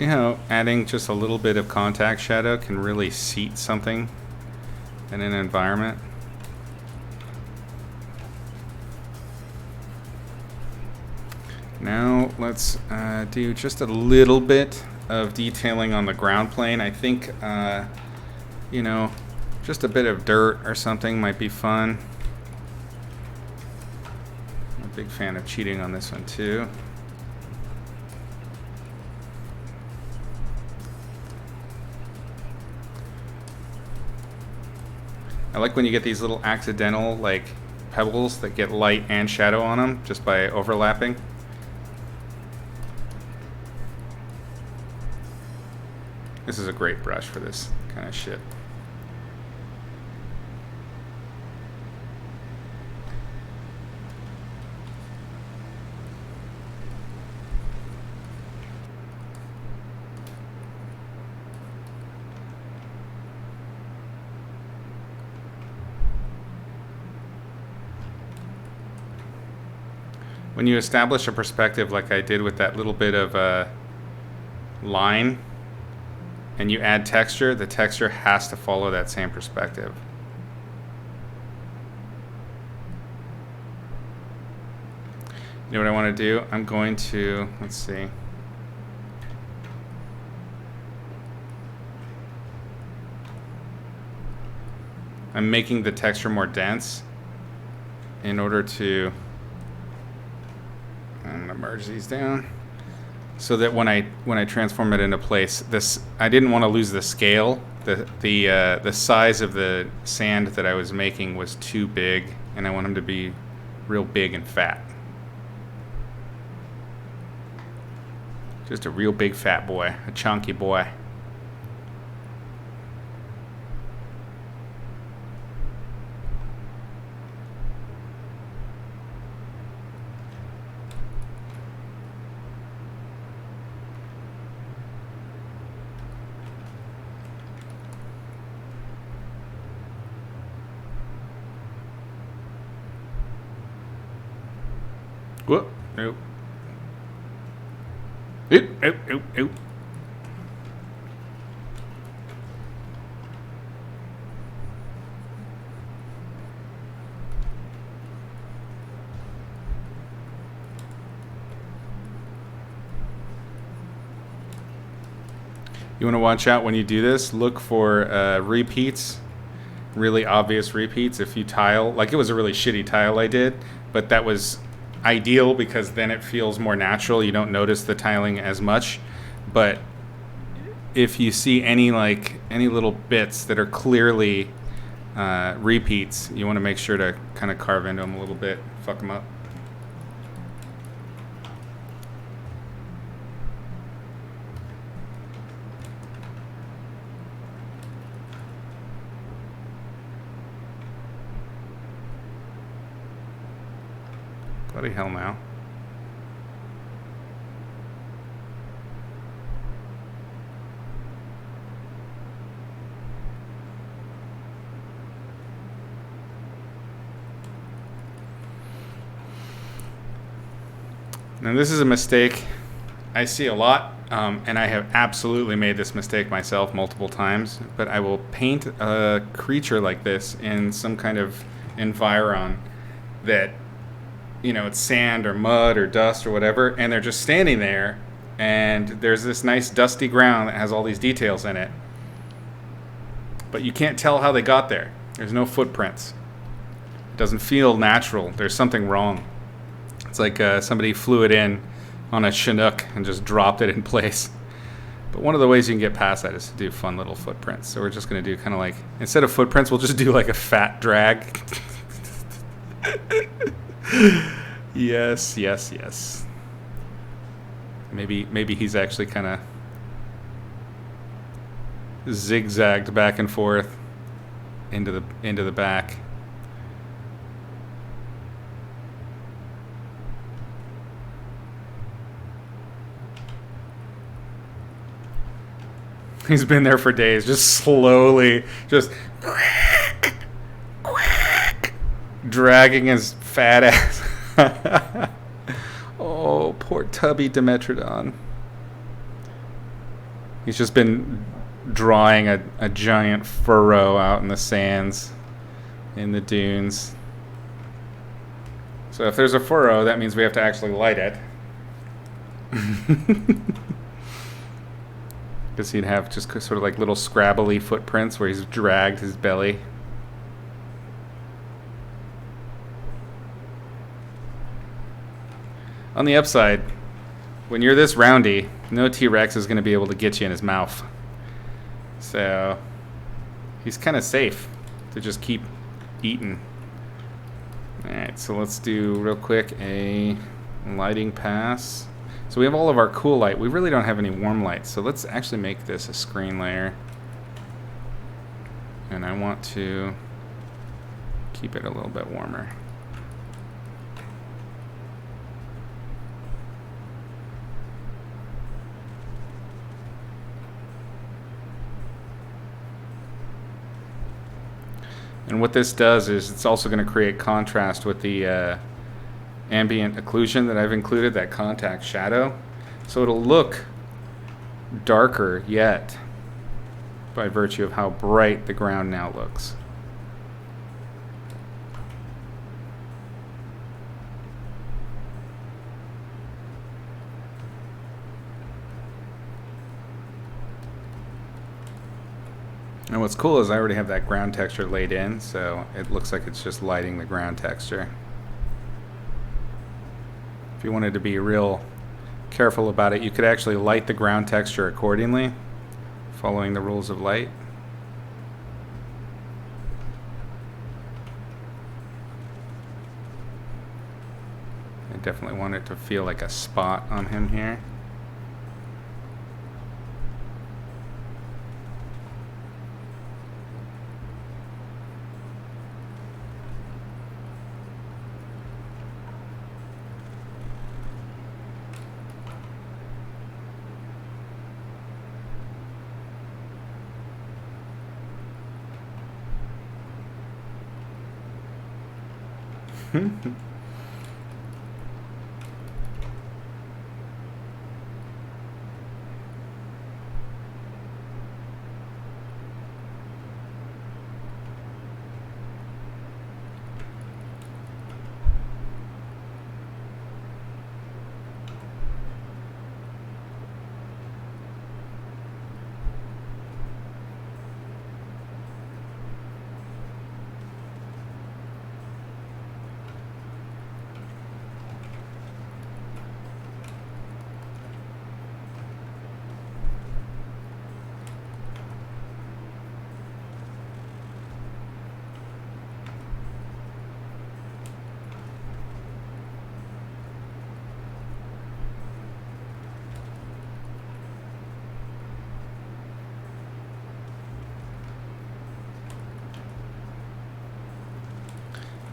See how adding just a little bit of contact shadow can really seat something in an environment? Now let's do just a little bit of detailing on the ground plane. I think, you know, just a bit of dirt or something might be fun. I'm a big fan of cheating on this one too. I like when you get these little accidental like pebbles that get light and shadow on them just by overlapping. This is a great brush for this kind of shit. When you establish a perspective like I did with that little bit of line, and you add texture, the texture has to follow that same perspective. You know what I want to do? I'm going to, let's see. I'm making the texture more dense in order to, I'm gonna merge these down so that when I transform it into place, I didn't want to lose the scale. The size of the sand that I was making was too big, and I want them to be real big and fat. Just a real big fat boy, a chunky boy. Whoop, nope. Oop, oop, oop, oop. You want to watch out when you do this. Look for repeats, really obvious repeats. If you tile, like it was a really shitty tile I did, but that was ideal because then it feels more natural. You don't notice the tiling as much. But if you see any little bits that are clearly repeats, you want to make sure to kind of carve into them a little bit, fuck them up. Bloody hell now. Now this is a mistake I see a lot, and I have absolutely made this mistake myself multiple times, but I will paint a creature like this in some kind of environ that, you know, it's sand or mud or dust or whatever, and they're just standing there, and there's this nice dusty ground that has all these details in it, but you can't tell how they got there. There's no footprints. It doesn't feel natural. There's something wrong. It's like somebody flew it in on a Chinook and just dropped it in place. But one of the ways you can get past that is to do fun little footprints. So we're just going to do kind of like, instead of footprints, we'll just do like a fat drag. Yes, yes, yes. Maybe he's actually kind of zigzagged back and forth into the back. He's been there for days, just slowly, just dragging his fat ass. Oh, poor Tubby Dimetrodon. He's just been drawing a giant furrow out in the sands, in the dunes. So if there's a furrow, that means we have to actually light it. Because he'd have just sort of like little scrabbly footprints where he's dragged his belly. On the upside, when you're this roundy, no T-Rex is going to be able to get you in his mouth. So he's kind of safe to just keep eating. Alright, so let's do real quick a lighting pass. So we have all of our cool light. We really don't have any warm light, so let's actually make this a screen layer. And I want to keep it a little bit warmer. And what this does is it's also going to create contrast with the ambient occlusion that I've included, that contact shadow. So it'll look darker yet by virtue of how bright the ground now looks. And what's cool is I already have that ground texture laid in, so it looks like it's just lighting the ground texture. If you wanted to be real careful about it, you could actually light the ground texture accordingly, following the rules of light. I definitely want it to feel like a spot on him here.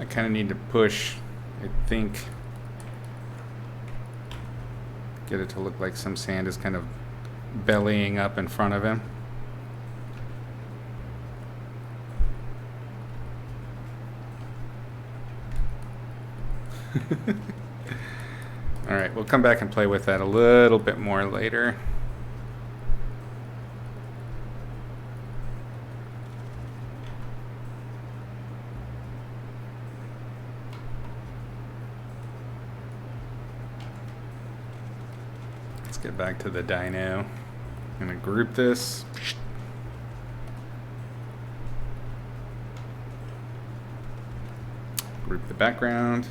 I kind of need to push, I think, get it to look like some sand is kind of bellying up in front of him. Alright, we'll come back and play with that a little bit more later. Get back to the Dino. I'm going to group this. Group the background.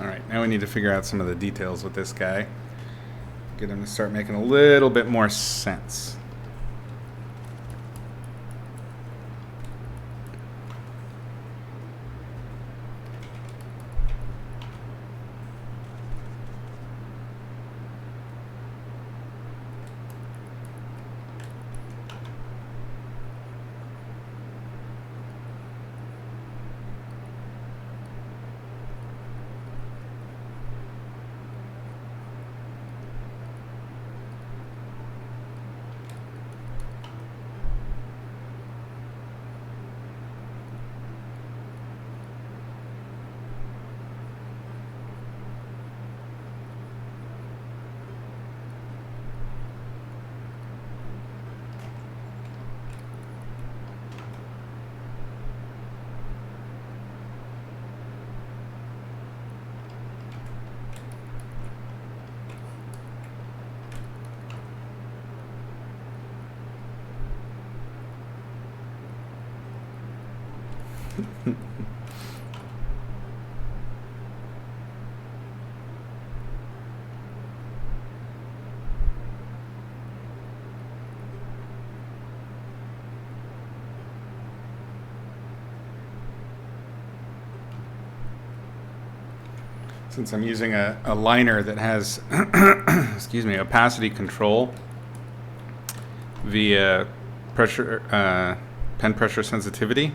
Alright, now we need to figure out some of the details with this guy. Get him to start making a little bit more sense. Since I'm using a liner that has, excuse me, opacity control via pressure, pen pressure sensitivity,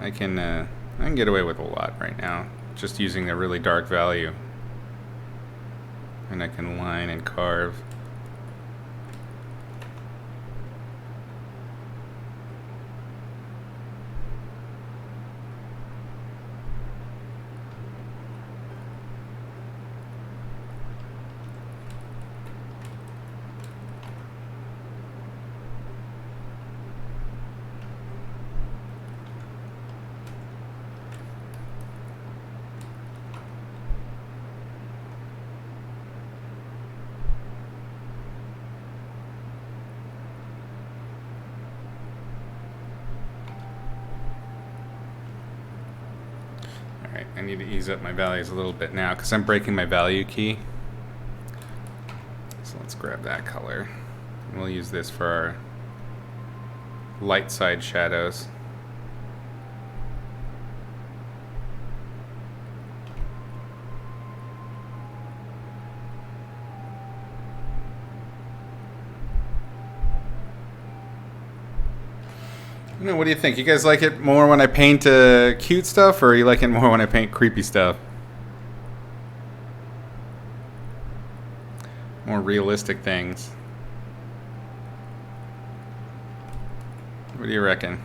I can get away with a lot right now, just using a really dark value, and I can line and carve. Alright, I need to ease up my values a little bit now because I'm breaking my value key. So let's grab that color. And we'll use this for our light side shadows. What do you think? You guys like it more when I paint cute stuff, or you like it more when I paint creepy stuff? More realistic things. What do you reckon?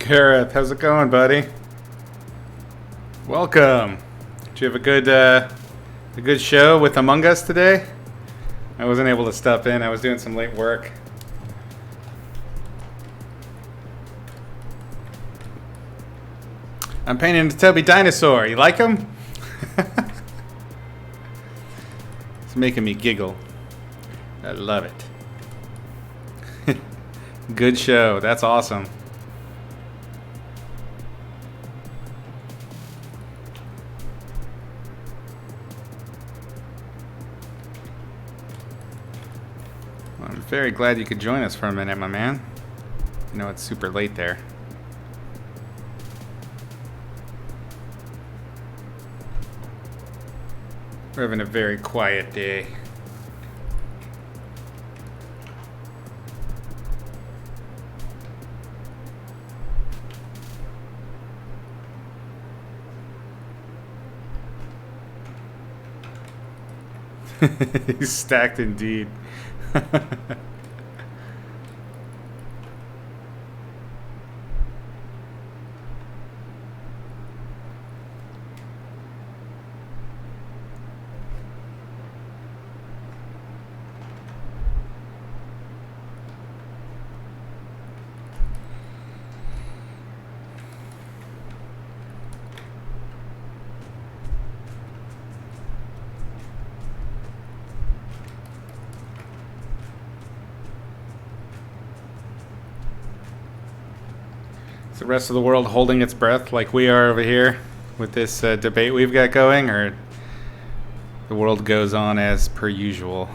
Gareth, how's it going, buddy? Welcome. Did you have a good show with Among Us today? I wasn't able to stop in. I was doing some late work. I'm painting a Tubby dinosaur. You like him? It's making me giggle. I love it. Good show. That's awesome. Well, I'm very glad you could join us for a minute, my man. I know it's super late there. We're having a very quiet day. He's stacked indeed. Is the rest of the world holding its breath like we are over here with this debate we've got going, or the world goes on as per usual?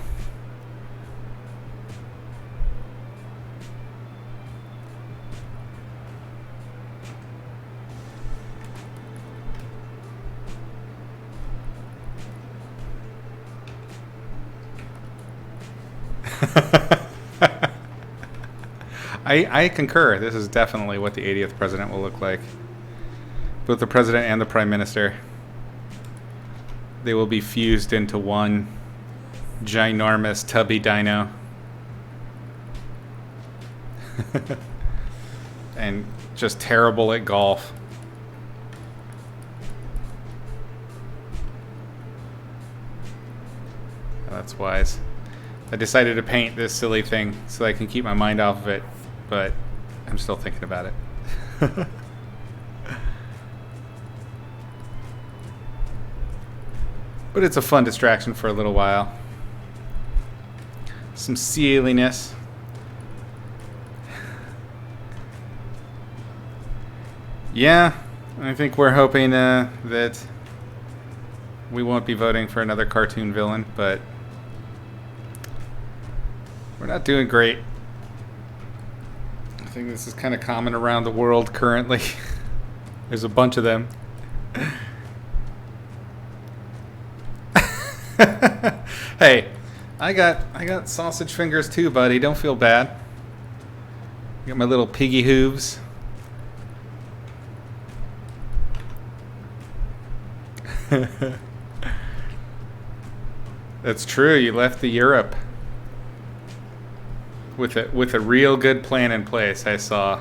I concur. This is definitely what the 80th president will look like. Both the president and the prime minister. They will be fused into one ginormous Tubby Dino. And just terrible at golf. That's wise. I decided to paint this silly thing so I can keep my mind off of it, but I'm still thinking about it. But it's a fun distraction for a little while. Some silliness. Yeah, I think we're hoping that we won't be voting for another cartoon villain, but we're not doing great. I think this is kind of common around the world currently. There's a bunch of them. Hey, I got sausage fingers too, buddy. Don't feel bad. I got my little piggy hooves. That's true. You left the Europe with a real good plan in place, I saw.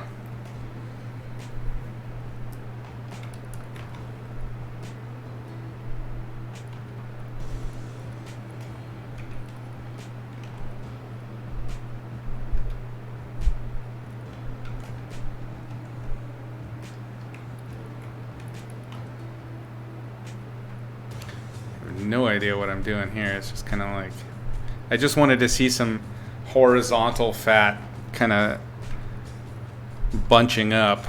No idea what I'm doing here. It's just kind of like, I just wanted to see some horizontal fat kind of bunching up.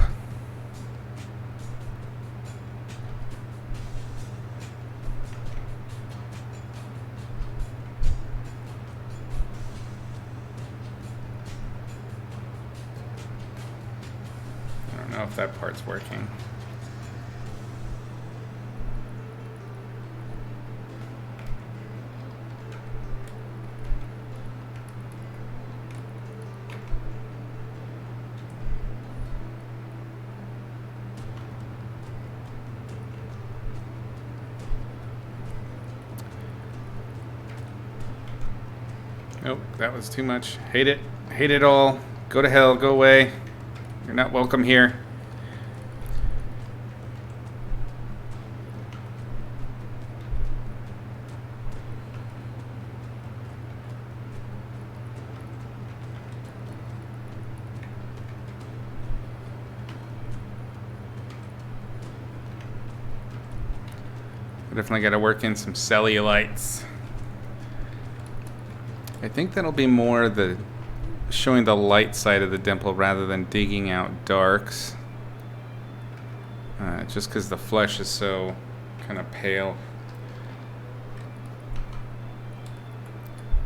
I don't know if that part's working. Nope, that was too much. Hate it. Hate it all. Go to hell. Go away. You're not welcome here. Definitely got to work in some cellulites. I think that'll be more the showing the light side of the dimple rather than digging out darks. Just because the flesh is so kind of pale.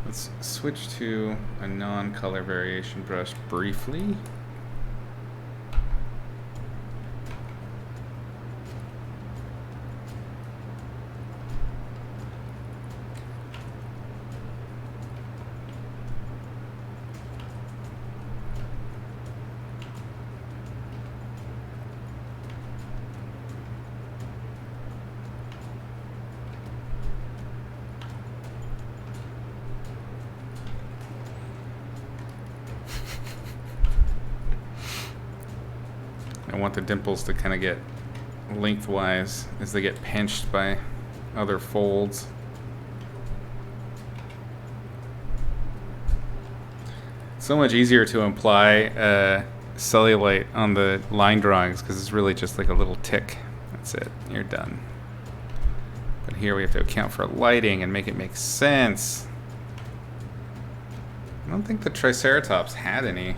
Let's switch to a non-color variation brush briefly. I want the dimples to kind of get lengthwise as they get pinched by other folds. So much easier to apply cellulite on the line drawings because it's really just like a little tick. That's it. You're done. But here we have to account for lighting and make it make sense. I don't think the Triceratops had any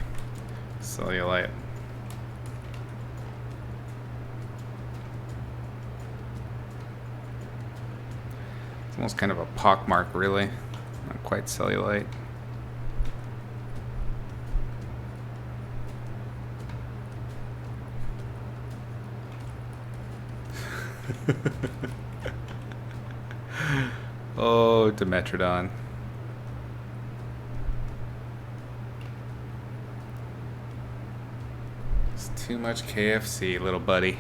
cellulite. It's almost kind of a pockmark, really. Not quite cellulite. Oh, Dimetrodon. It's too much KFC, little buddy.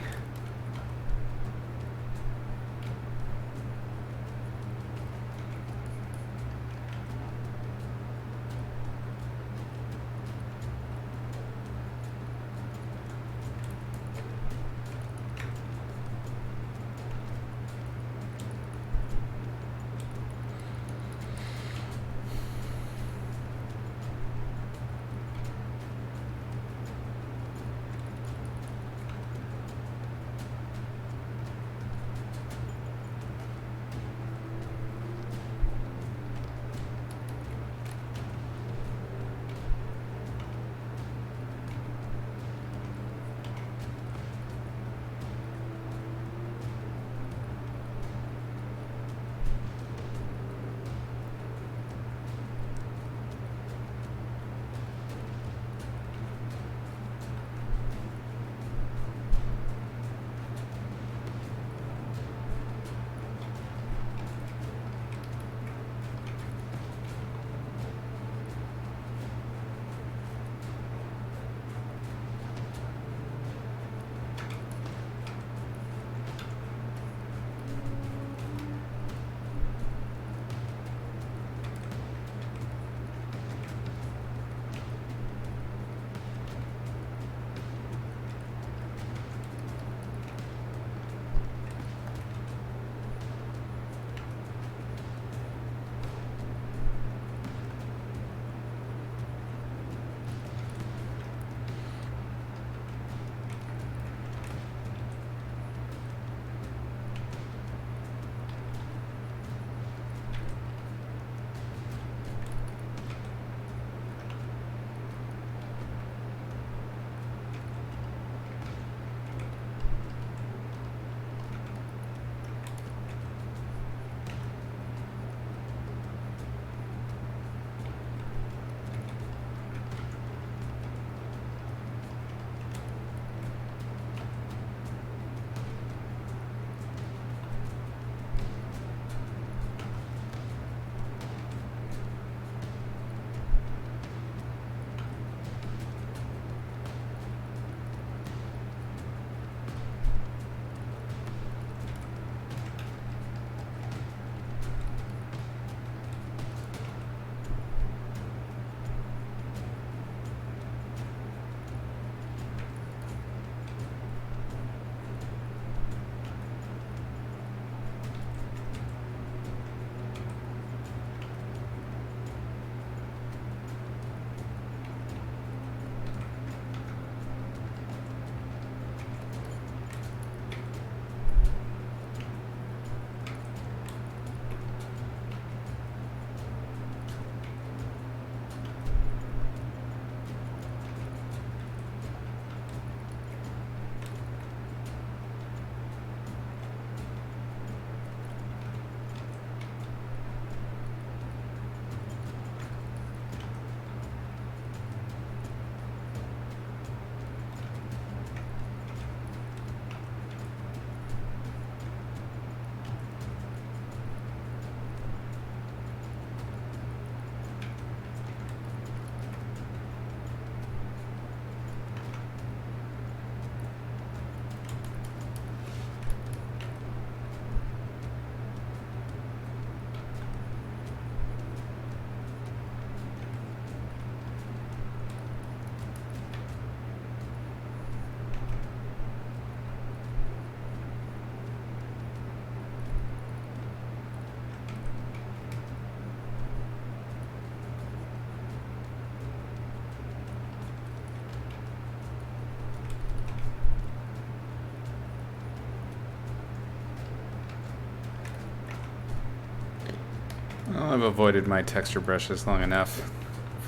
Well, I've avoided my texture brushes long enough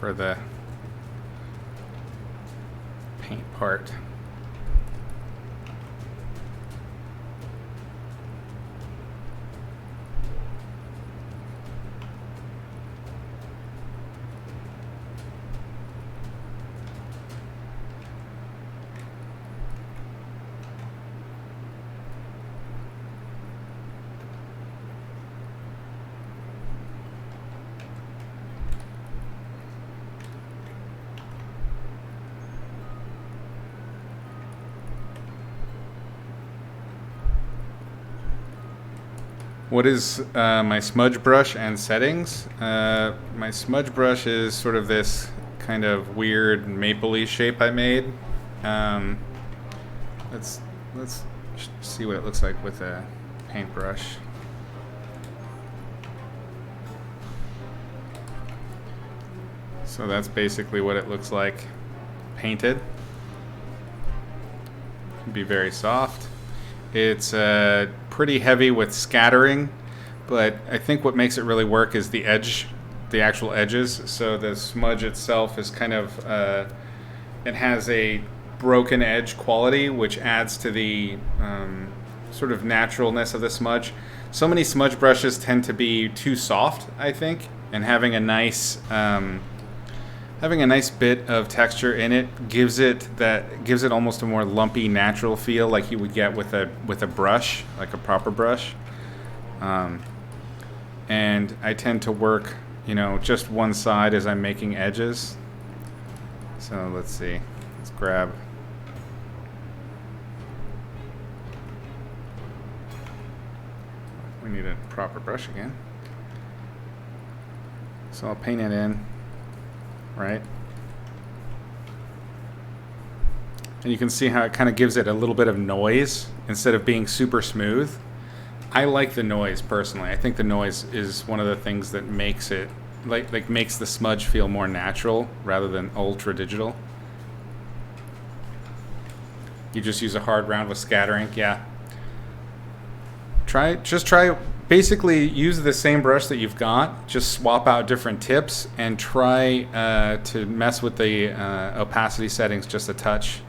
for the paint part. What is my smudge brush and settings? My smudge brush is sort of this kind of weird mapley shape I made. Let's see what it looks like with a paintbrush. So that's basically what it looks like painted. Can be very soft. It's pretty heavy with scattering, but I think what makes it really work is the edge, the actual edges. So the smudge itself is kind of, it has a broken edge quality, which adds to the sort of naturalness of the smudge. So many smudge brushes tend to be too soft, I think, and having a nice bit of texture in it gives it almost a more lumpy, natural feel, like you would get with a brush, like a proper brush. And I tend to work, just one side as I'm making edges. So let's see. Let's grab. We need a proper brush again. So I'll paint it in. Right? And you can see how it kind of gives it a little bit of noise instead of being super smooth. I like the noise personally. I think the noise is one of the things that makes it like makes the smudge feel more natural rather than ultra digital. You just use a hard round with scattering, yeah. Try basically use the same brush that you've got, just swap out different tips and try to mess with the opacity settings just a touch.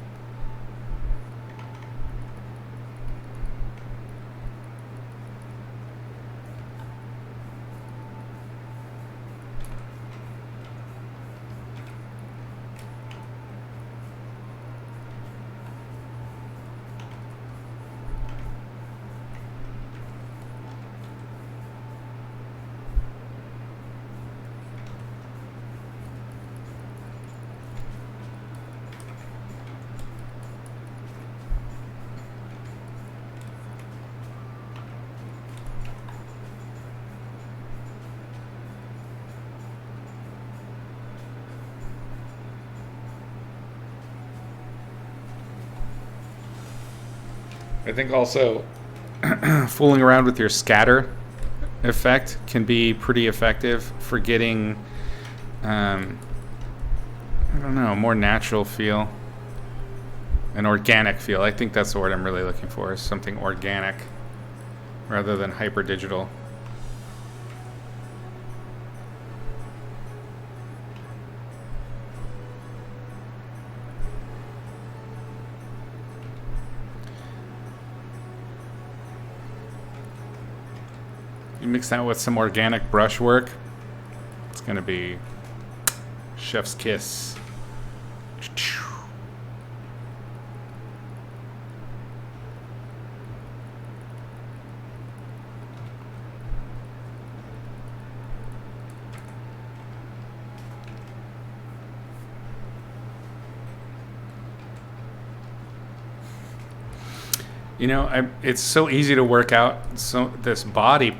I think also fooling around with your scatter effect can be pretty effective for getting, I don't know, more natural feel, an organic feel. I think that's the word I'm really looking for, is something organic rather than hyper digital. You mix that with some organic brush work, it's going to be chef's kiss. It's so easy to work out this body,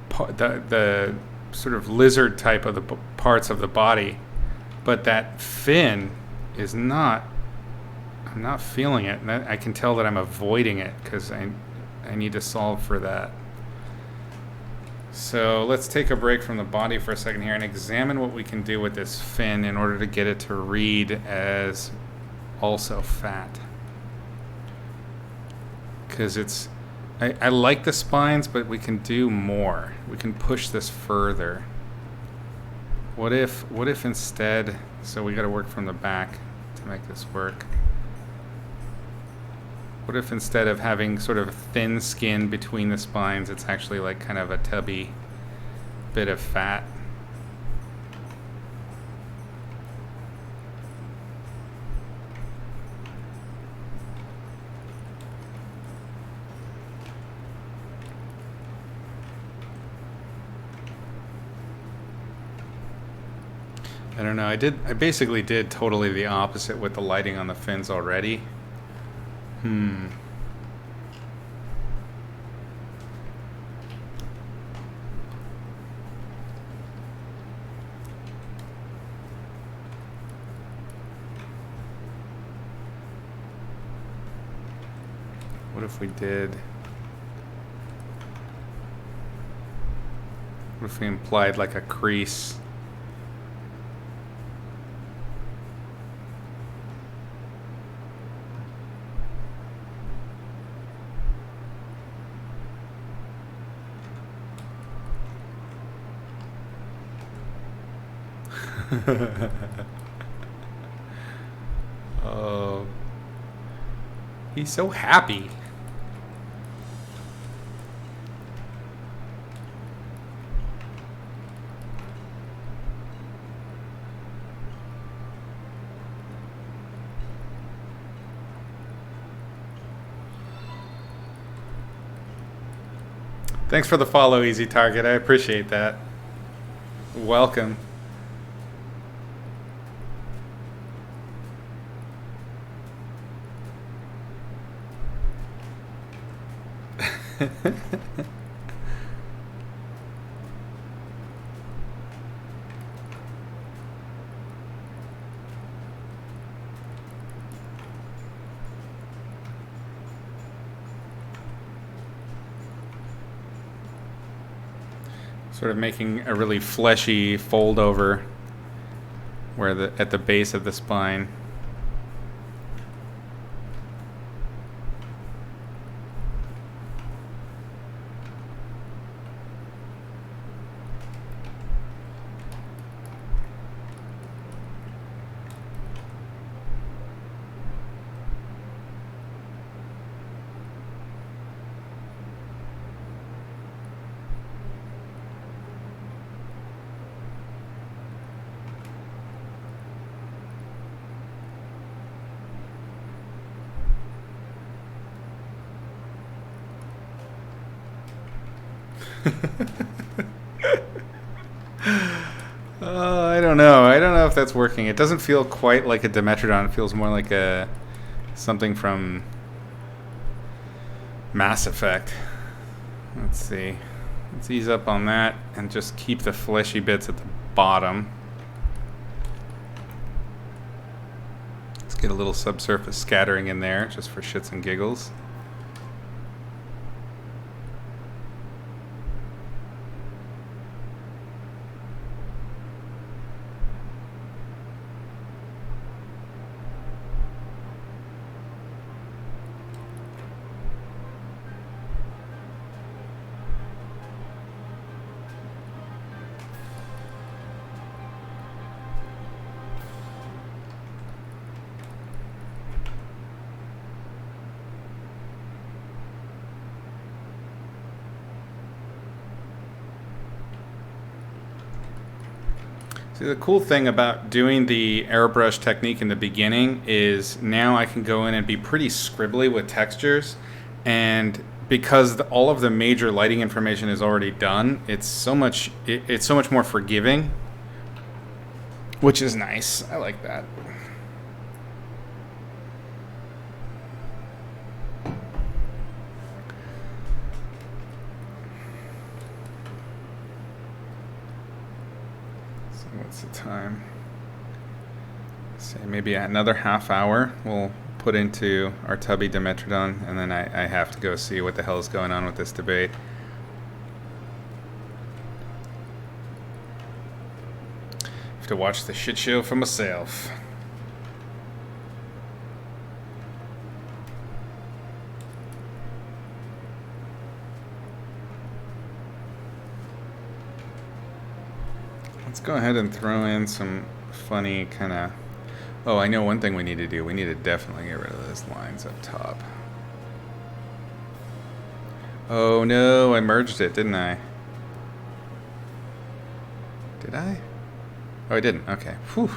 the sort of lizard type of the parts of the body, but that fin is not. I'm not feeling it, and I can tell that I'm avoiding it because I need to solve for that. So let's take a break from the body for a second here and examine what we can do with this fin in order to get it to read as also fat. Because I like the spines, but we can do more. We can push this further. What if instead, so we got to work from the back to make this work. What if instead of having sort of thin skin between the spines, it's actually like kind of a tubby bit of fat? I don't know. I basically did totally the opposite with the lighting on the fins already. What if we did... What if we implied like a crease? Oh, he's so happy. Thanks for the follow, Easy Target. I appreciate that. Welcome. Sort of making a really fleshy fold over where at the base of the spine. I don't know. I don't know if that's working. It doesn't feel quite like a Dimetrodon. It feels more like a something from Mass Effect. Let's see. Let's ease up on that and just keep the fleshy bits at the bottom. Let's get a little subsurface scattering in there just for shits and giggles. See, the cool thing about doing the airbrush technique in the beginning is now I can go in and be pretty scribbly with textures, and because all of the major lighting information is already done, it's so much more forgiving, which is nice. I like that. What's the time? Say maybe another half hour we'll put into our Tubby Dimetrodon, and then I have to go see what the hell is going on with this debate. Have to watch the shit show for myself. Let's go ahead and throw in some funny kind of... Oh, I know one thing we need to do. We need to definitely get rid of those lines up top. Oh no, I merged it, didn't I? Did I? Oh, I didn't. Okay. Whew.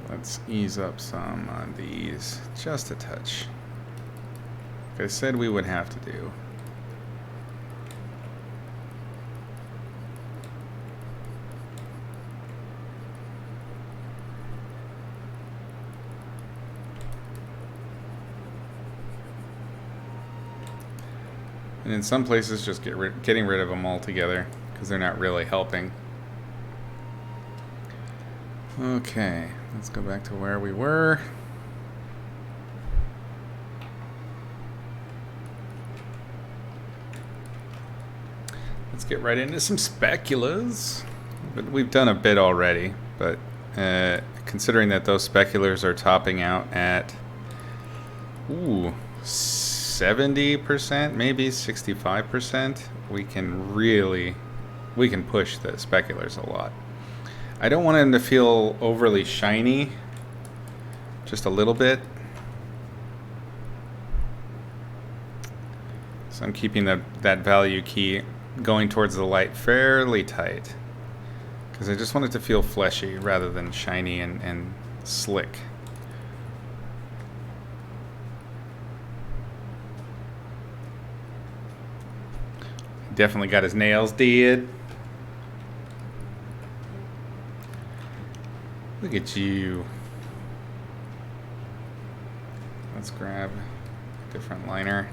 Let's ease up some on these. Just a touch. Like I said we would have to do. And in some places, just getting rid of them altogether, because they're not really helping. Okay, let's go back to where we were. Let's get right into some speculas. But we've done a bit already, but considering that those speculars are topping out at 70%, maybe 65%, we can push the speculars a lot. I don't want them to feel overly shiny, just a little bit. So I'm keeping that value key going towards the light fairly tight, because I just want it to feel fleshy rather than shiny and slick. Definitely got his nails did. Look at you. Let's grab a different liner.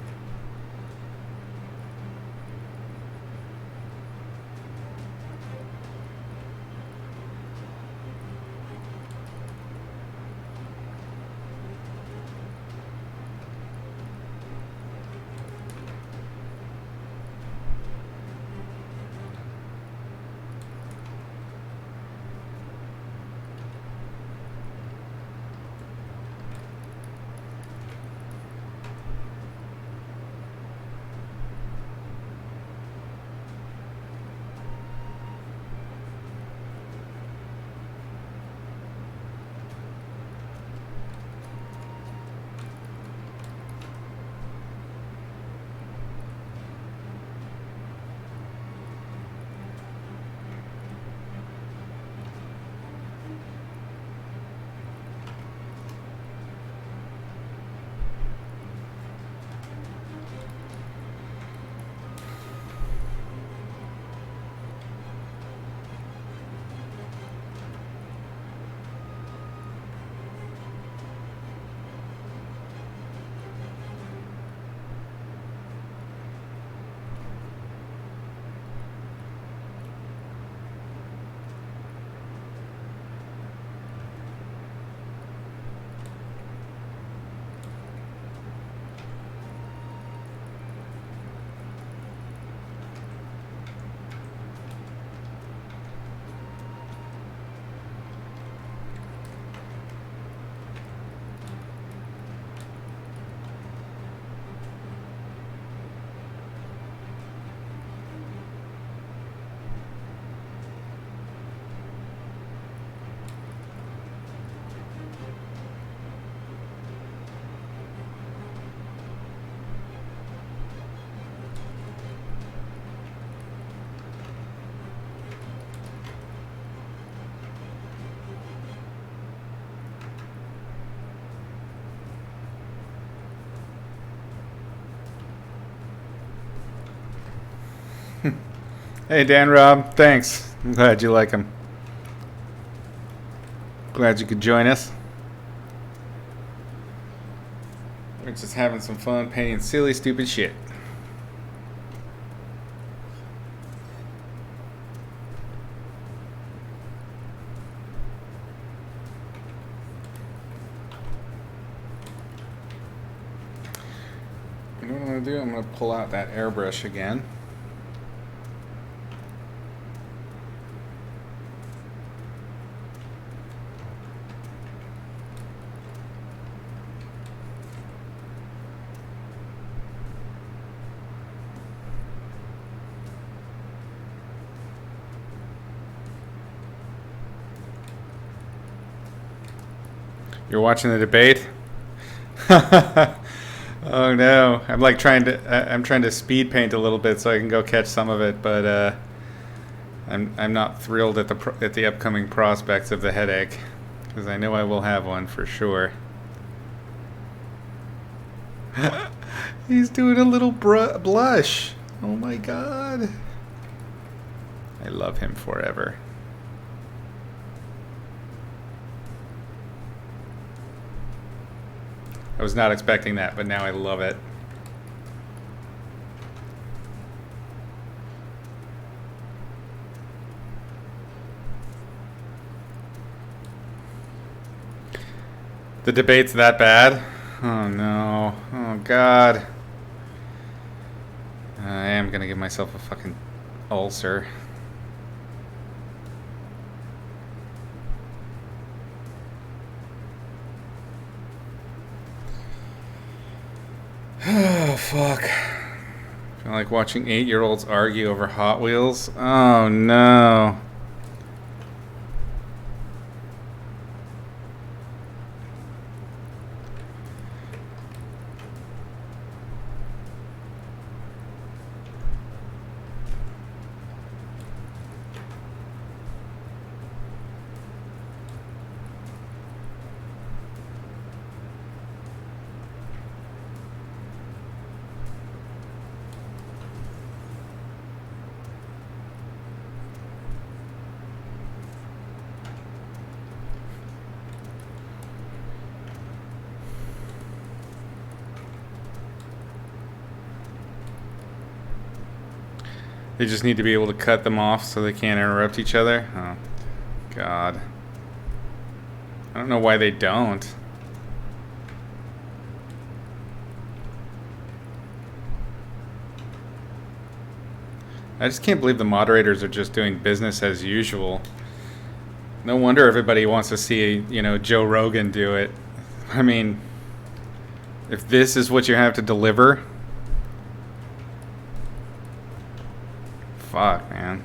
Hey, Dan Rob, thanks. I'm glad you like him. Glad you could join us. We're just having some fun painting silly, stupid shit. You know what I'm going to do? I'm going to pull out that airbrush again. You're watching the debate? Oh no! I'm like I'm trying to speed paint a little bit so I can go catch some of it, but I'm not thrilled at the upcoming prospects of the headache, because I know I will have one for sure. He's doing a little blush. Oh my god! I love him forever. I was not expecting that, but now I love it. The debate's that bad? Oh no. Oh god. I am gonna give myself a fucking ulcer. Oh, fuck. I feel like watching 8-year-olds argue over Hot Wheels. Oh, no. They just need to be able to cut them off so they can't interrupt each other. Oh, God. I don't know why they don't. I just can't believe the moderators are just doing business as usual. No wonder everybody wants to see, you know, Joe Rogan do it. I mean, if this is what you have to deliver... Fuck, man.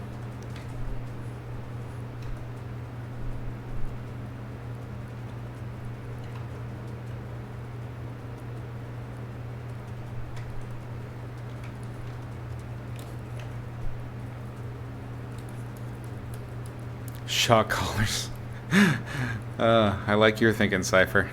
Shot callers. I like your thinking, Cypher.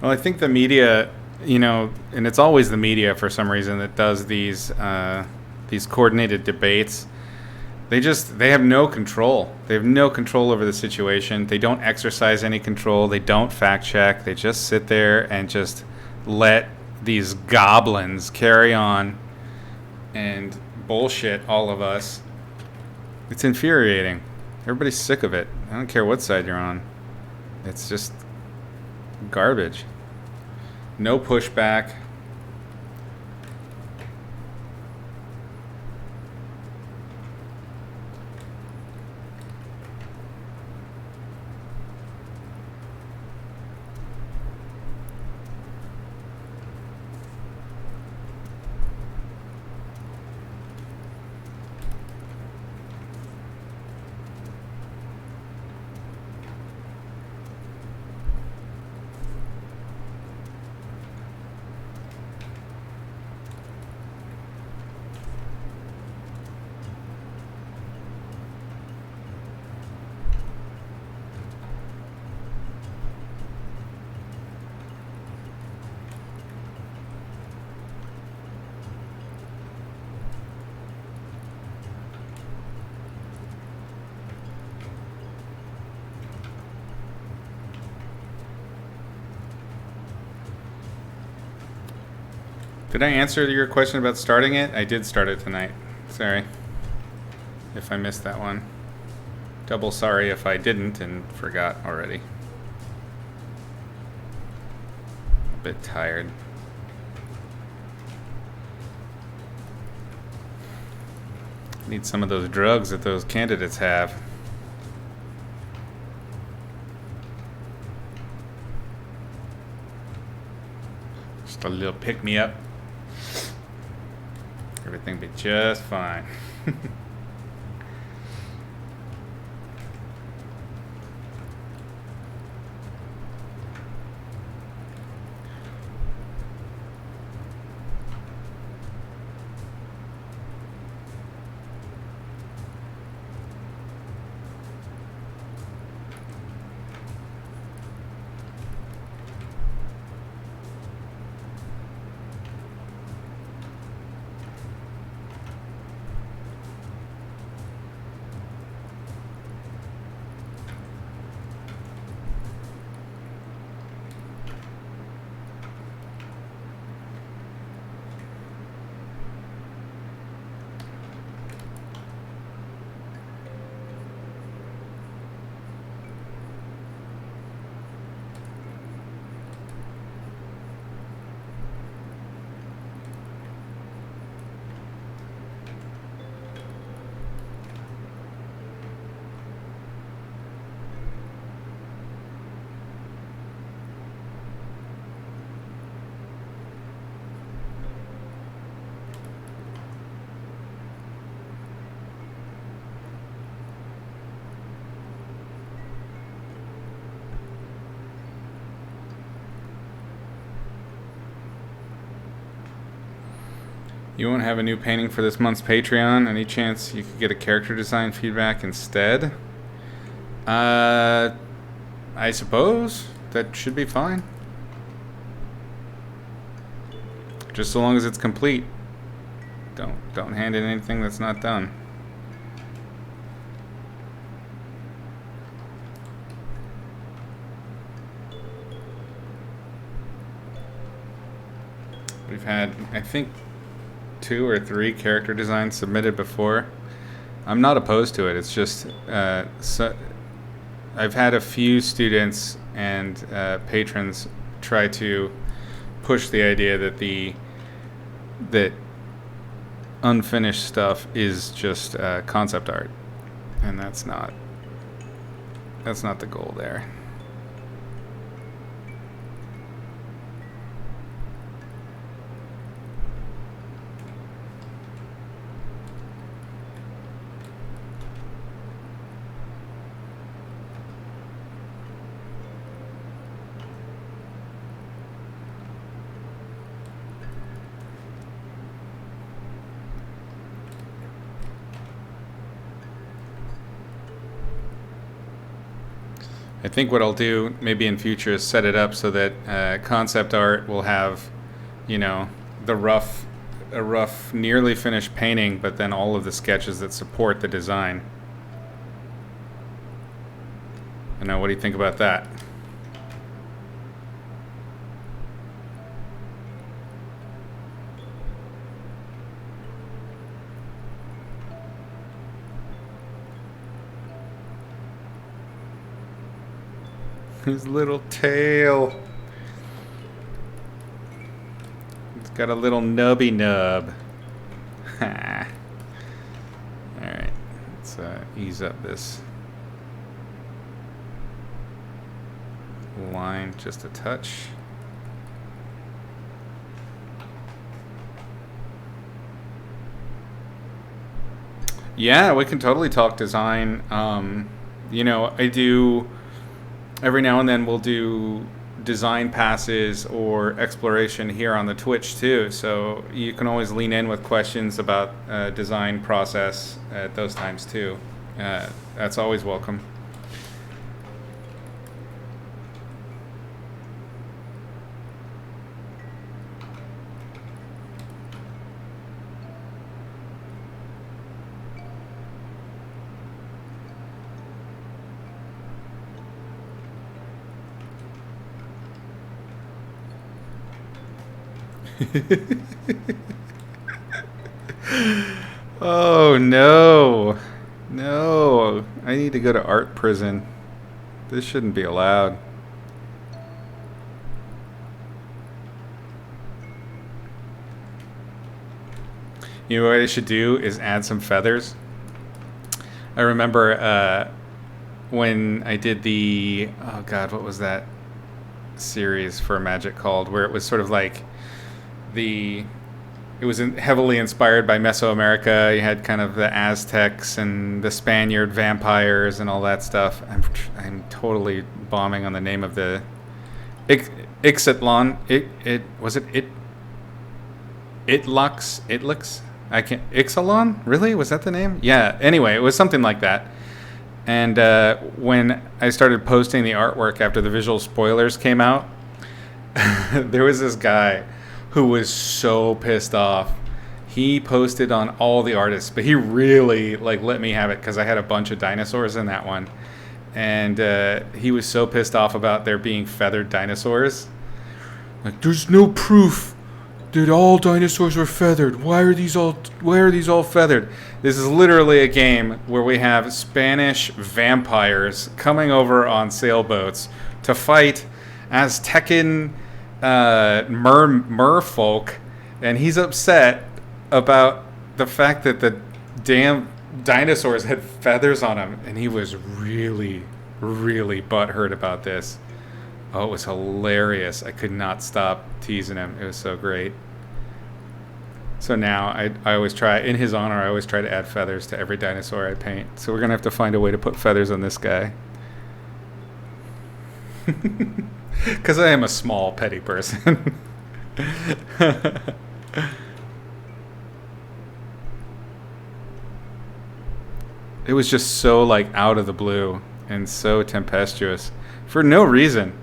Well, I think the media, you know, and it's always the media for some reason that does these coordinated debates. They have no control. They have no control over the situation. They don't exercise any control. They don't fact check. They just sit there and just let these goblins carry on and bullshit all of us. It's infuriating. Everybody's sick of it. I don't care what side you're on. It's just garbage. No pushback. Did I answer your question about starting it? I did start it tonight. Sorry if I missed that one. Double sorry if I didn't and forgot already. A bit tired. Need some of those drugs that those candidates have. Just a little pick-me-up. Everything be just fine. You won't have a new painting for this month's Patreon. Any chance you could get a character design feedback instead? I suppose that should be fine. Just so long as it's complete. Don't hand in anything that's not done. We've had, I think, 2 or 3 character designs submitted before. I'm not opposed to it. It's just I've had a few students and patrons try to push the idea that unfinished stuff is just concept art, and that's not the goal there. I think what I'll do maybe in future is set it up so that concept art will have, you know, a rough, nearly finished painting, but then all of the sketches that support the design. I know, what do you think about that? His little tail. It's got a little nubby nub. Alright, let's ease up this line just a touch. Yeah, we can totally talk design. You know, I do... Every now and then we'll do design passes or exploration here on the Twitch too, so you can always lean in with questions about design process at those times too. That's always welcome. Oh no, No, I need to go to art prison. This shouldn't be allowed. You know what I should do is add some feathers. I remember when I did the, oh god, what was that series for Magic called, where it was sort of like it was heavily inspired by Mesoamerica. You had kind of the Aztecs and the Spaniard vampires and all that stuff. I'm totally bombing on the name of the Ixtlan. Itlux. I can't. Ixalan? Really? Was that the name? Yeah. Anyway, it was something like that. And when I started posting the artwork after the visual spoilers came out, there was this guy who was so pissed off. He posted on all the artists, but he really let me have it because I had a bunch of dinosaurs in that one. And he was so pissed off about there being feathered dinosaurs. Like, there's no proof that all dinosaurs were feathered. Why are these all feathered? This is literally a game where we have Spanish vampires coming over on sailboats to fight Aztecan merfolk, and he's upset about the fact that the damn dinosaurs had feathers on them, and he was really, really butthurt about this. Oh, it was hilarious. I could not stop teasing him. It was so great. So now I always try, in his honor, I always try to add feathers to every dinosaur I paint. So we're going to have to find a way to put feathers on this guy. Because I am a small, petty person. It was just so out of the blue and so tempestuous for no reason.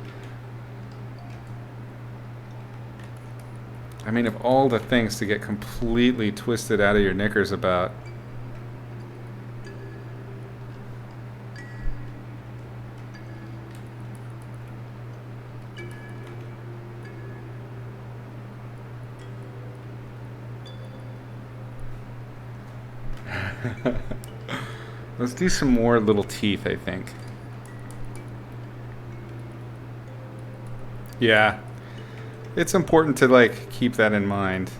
I mean, of all the things to get completely twisted out of your knickers about. Let's do some more little teeth, I think. Yeah. It's important to keep that in mind.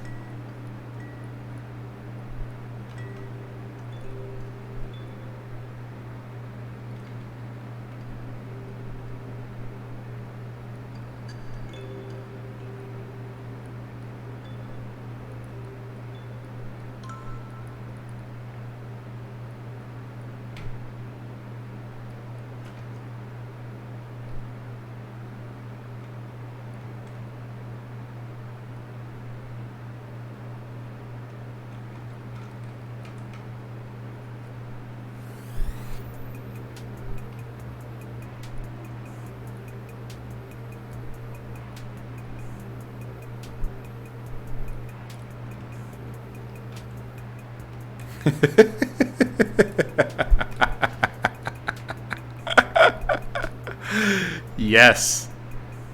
Yes.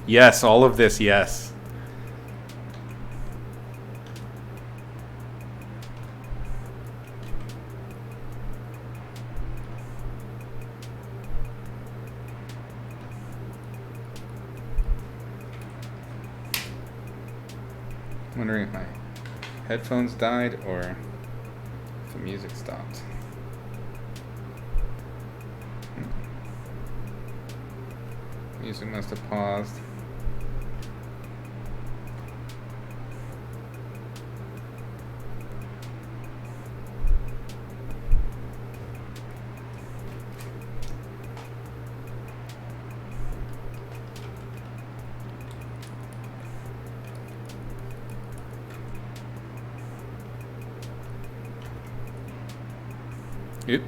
Yes, all of this, yes. Wondering if my headphones died or if the music stopped. Music must have paused. Yep.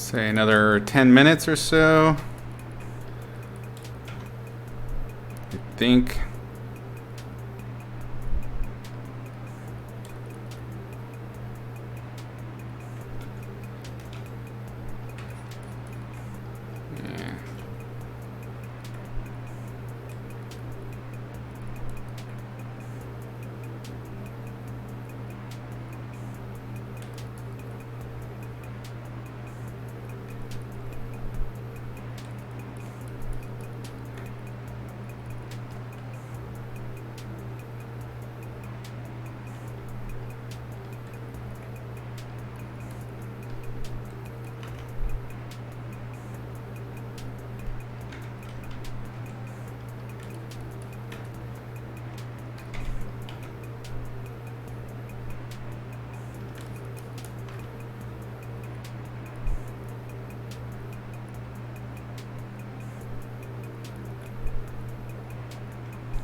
Say another 10 minutes or so. I think. Yeah.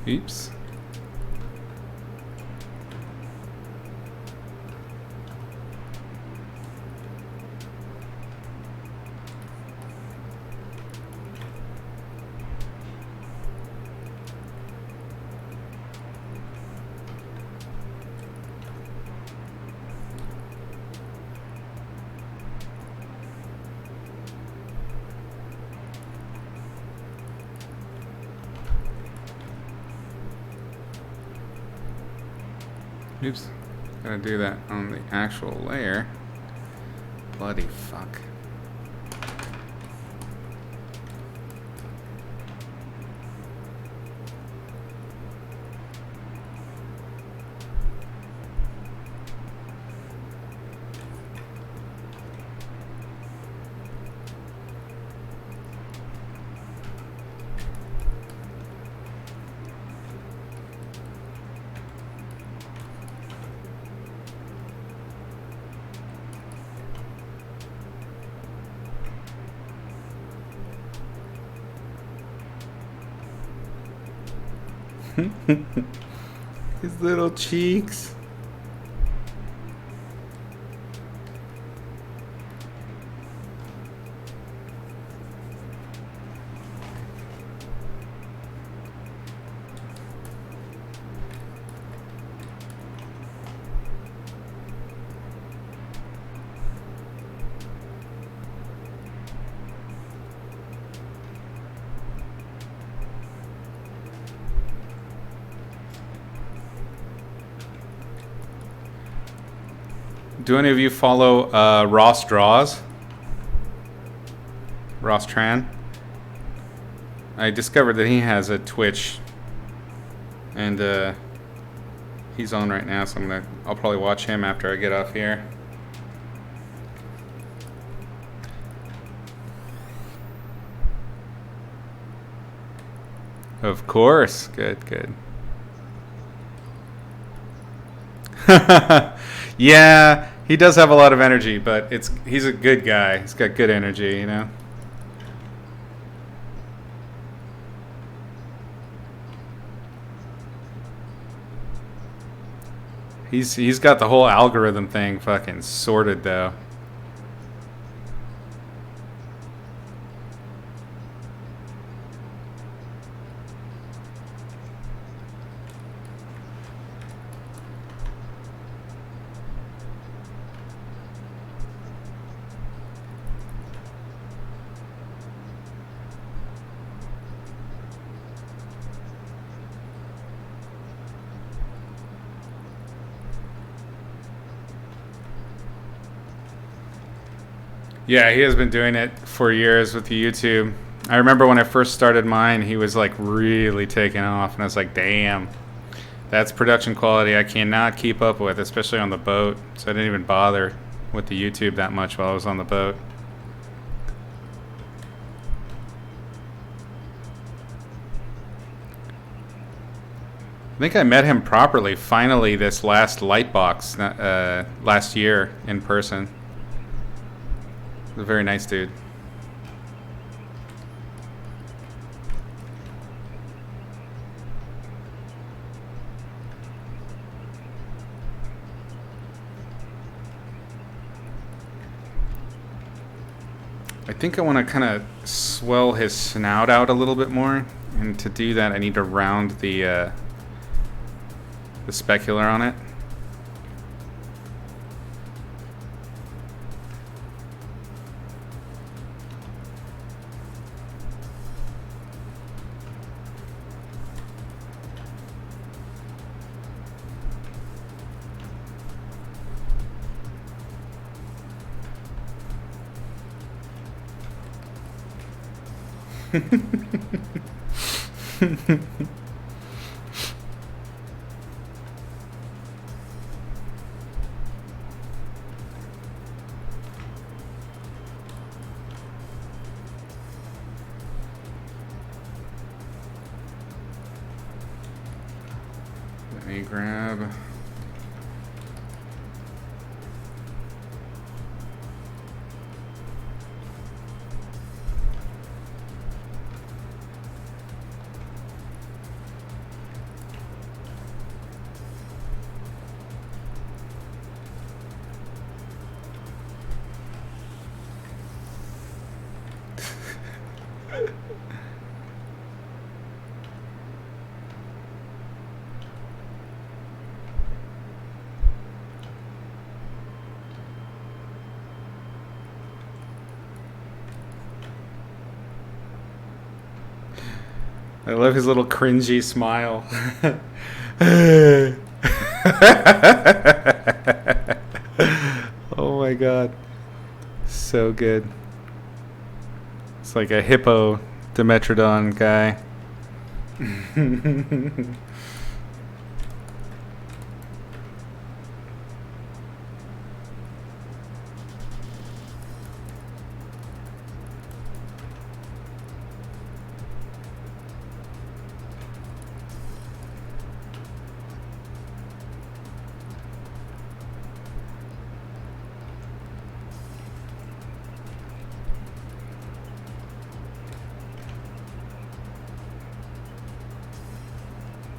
Oops. Oops. Gotta do that on the actual layer. Bloody fuck. His little cheeks. Do any of you follow Ross Draws? Ross Tran? I discovered that he has a Twitch, and he's on right now, so I'll probably watch him after I get off here. Of course. Good, good. Yeah, he does have a lot of energy, but he's a good guy. He's got good energy, you know. He's got the whole algorithm thing fucking sorted though. Yeah, he has been doing it for years with the YouTube. I remember when I first started mine, he was like really taking off, and I was like, damn, that's production quality I cannot keep up with, especially on the boat. So I didn't even bother with the YouTube that much while I was on the boat. I think I met him properly finally this last Lightbox last year in person. He's a very nice dude. I think I want to kind of swell his snout out a little bit more, and to do that I need to round the specular on it. Let me grab... I love his little cringy smile. Oh my god. So good. It's like a hippo Dimetrodon guy.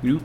Nope.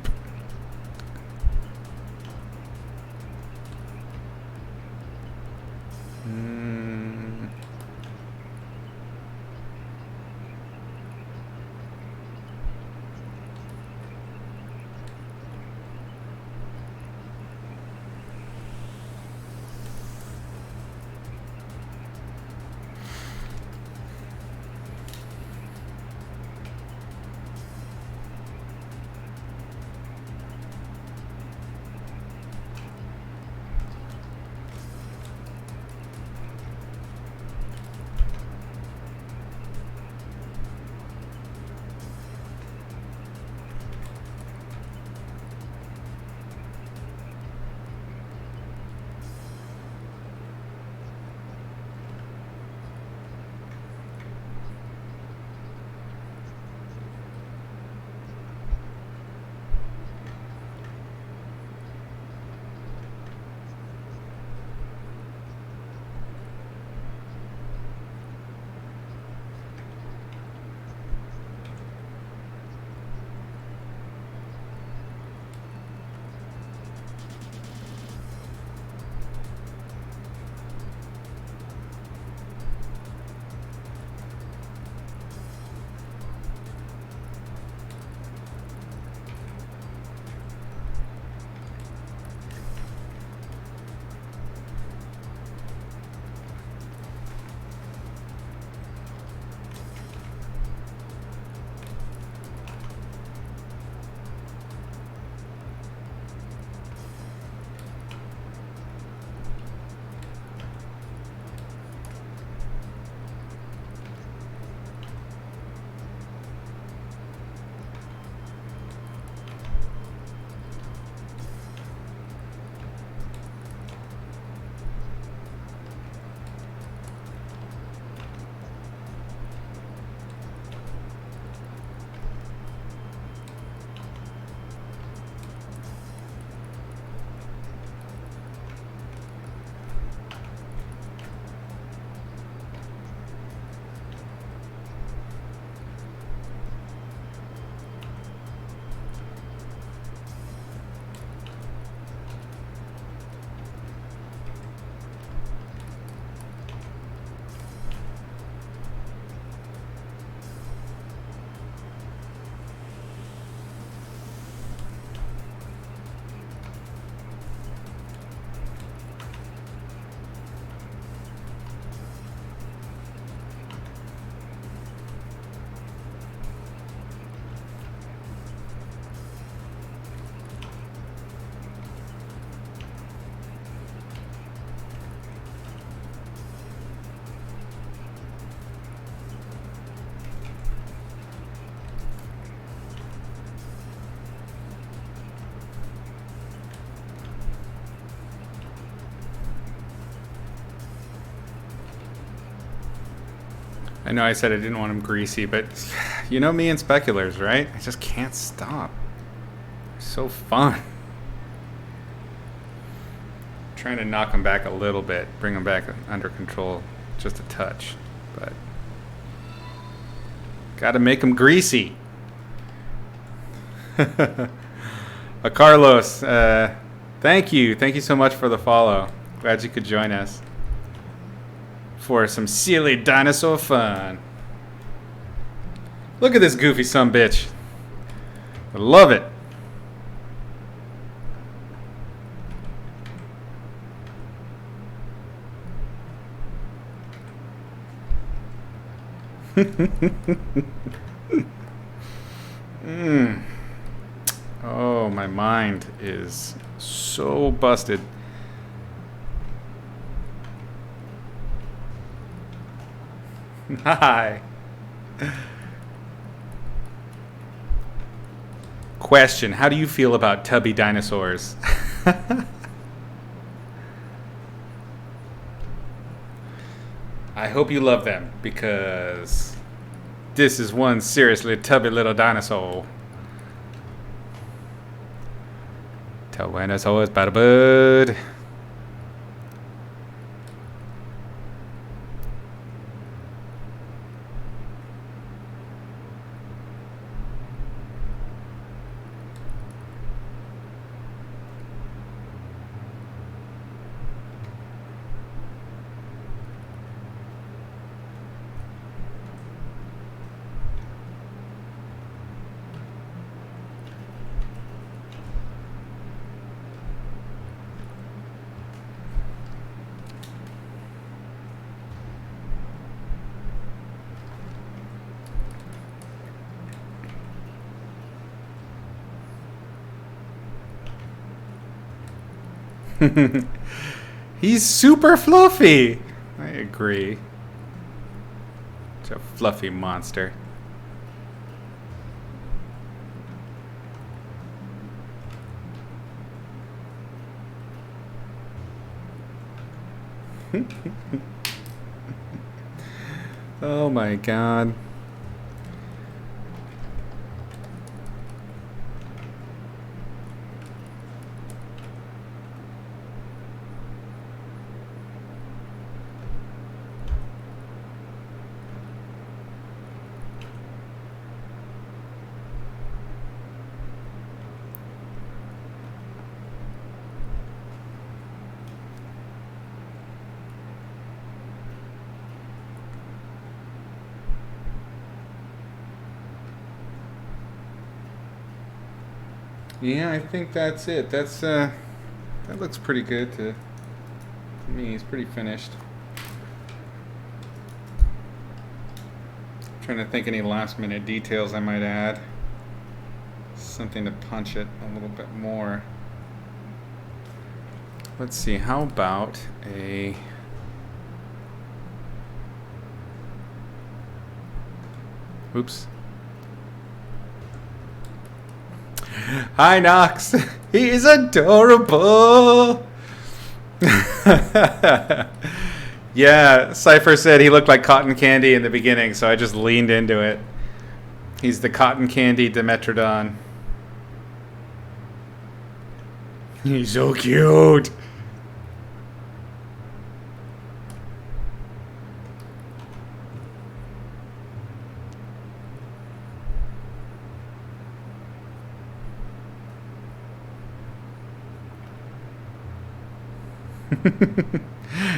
I know I said I didn't want them greasy, but you know me and speculars, right? I just can't stop. They're so fun. Trying to knock them back a little bit, bring them back under control just a touch, but gotta make them greasy. Carlos, thank you so much for the follow. Glad you could join us for some silly dinosaur fun. Look at this goofy sumbitch. I love it. Oh, my mind is so busted. Hi. Question: how do you feel about tubby dinosaurs? I hope you love them, because this is one seriously tubby little dinosaur. Tyrannosaurus by the bud. He's super fluffy. I agree. Such a fluffy monster. Oh my god. Yeah, I think that's it. That's that looks pretty good to me. It's pretty finished. Trying to think any last minute details I might add. Something to punch it a little bit more. Let's see, how about a oops. Hi, Knox. He is adorable. Yeah, Cypher said he looked like cotton candy in the beginning, so I just leaned into it. He's the cotton candy Dimetrodon. He's so cute.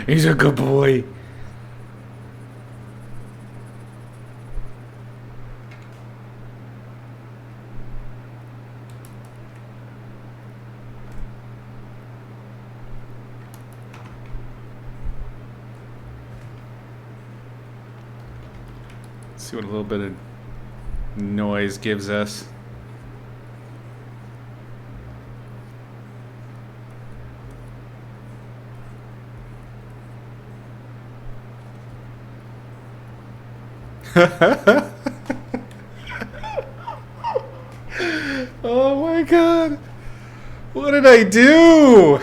He's a good boy. Let's see what a little bit of noise gives us. Oh my god. What did I do?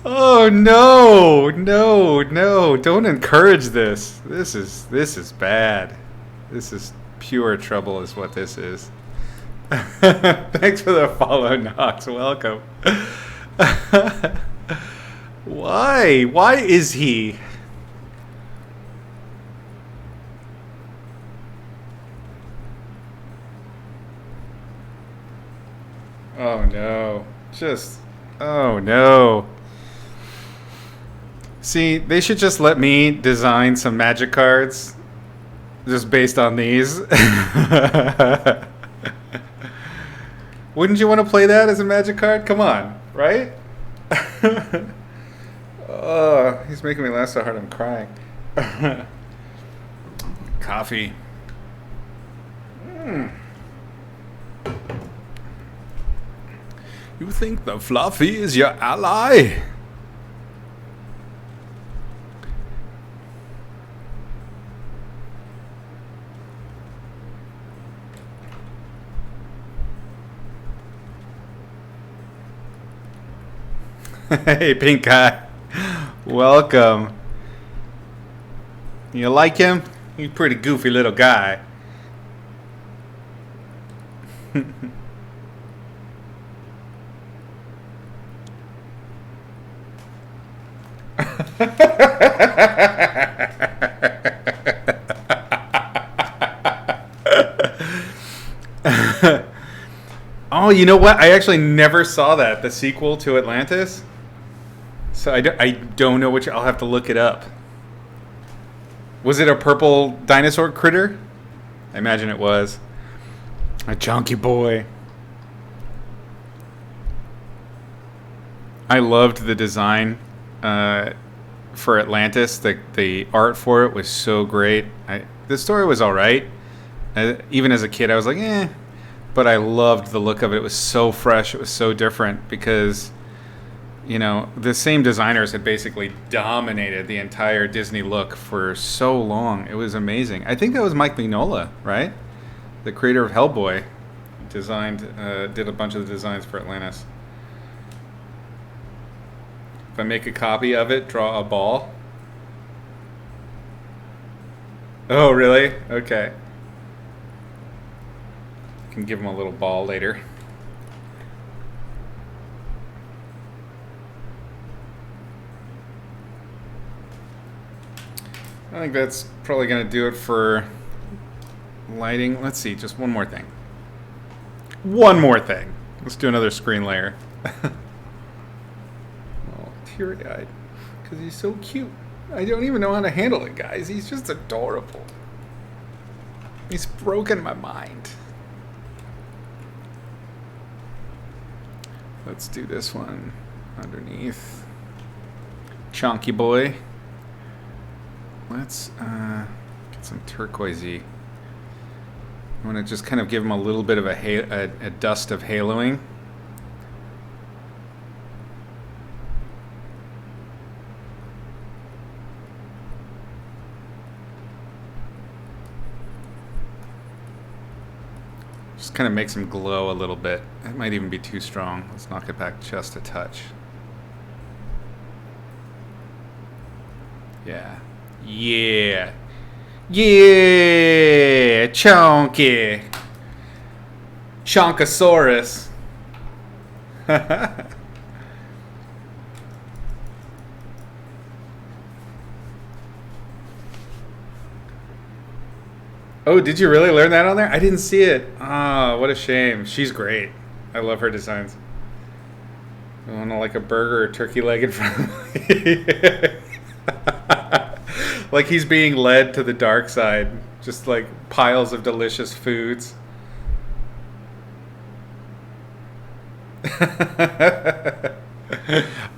Oh no, no, no! Don't encourage this. This is bad. This is pure trouble, is what this is. Thanks for the follow, Knox. Welcome. Why? Why is he? Oh no. Oh no. See, they should just let me design some magic cards just based on these. Wouldn't you want to play that as a magic card? Come on, right? Oh, he's making me laugh so hard I'm crying. Coffee. You think the Fluffy is your ally? Hey, Pink Eye. Welcome. You like him? He's a pretty goofy little guy. Oh, you know what? I actually never saw that, the sequel to Atlantis. So I don't know which. I'll have to look it up. Was it a purple dinosaur critter? I imagine it was. A chunky boy. I loved the design for Atlantis. The art for it was so great. The story was all right. Even as a kid, I was like, eh. But I loved the look of it. It was so fresh. It was so different because, you know, the same designers had basically dominated the entire Disney look for so long. It was amazing. I think that was Mike Mignola, right? The creator of Hellboy did a bunch of the designs for Atlantis. If I make a copy of it, draw a ball. Oh, really? Okay. Can give him a little ball later. I think that's probably going to do it for lighting. Let's see, just one more thing. One more thing. Let's do another screen layer. Oh, teary-eyed. Because he's so cute. I don't even know how to handle it, guys. He's just adorable. He's broken my mind. Let's do this one underneath. Chunky boy. Let's get some turquoisey. I want to just kind of give him a little bit of a dust of haloing. Just kind of makes him glow a little bit. It might even be too strong. Let's knock it back just a touch. Yeah. Yeah. Yeah. Chunky. Chunkosaurus. Oh, did you really learn that on there? I didn't see it. Ah, what a shame. She's great. I love her designs. I want to like a burger or turkey leg in front of me. Like he's being led to the dark side. Just like piles of delicious foods.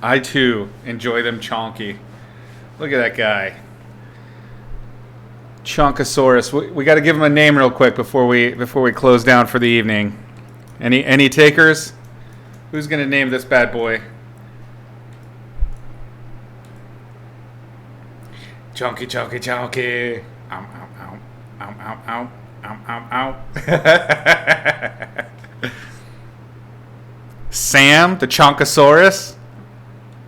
I too enjoy them chonky. Look at that guy. Chunkosaurus. We got to give him a name real quick before we close down for the evening. Any takers? Who's gonna name this bad boy? Chunky, chunky, chunky. ow, ow, ow, ow, ow, ow, ow, ow. Sam, the Chonkosaurus.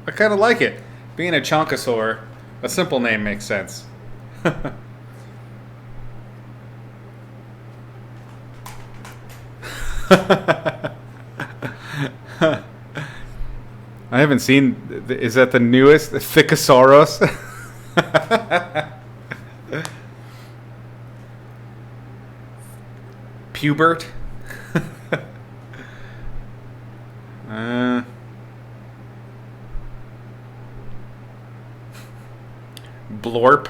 I kind of like it. Being a Chonkosaur, a simple name makes sense. I haven't seen. Is that the newest Thickosaurus? Pubert. Blorp.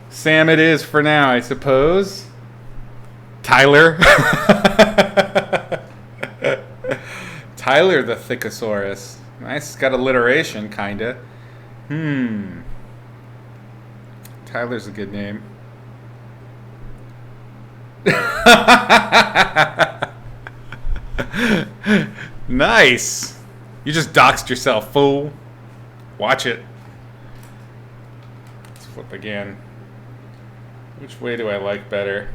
Sam it is for now, I suppose. Tyler. Tyler the Thickosaurus. Nice, got alliteration, kinda. Tyler's a good name. Nice. You just doxed yourself, fool. Watch it. Let's flip again. Which way do I like better?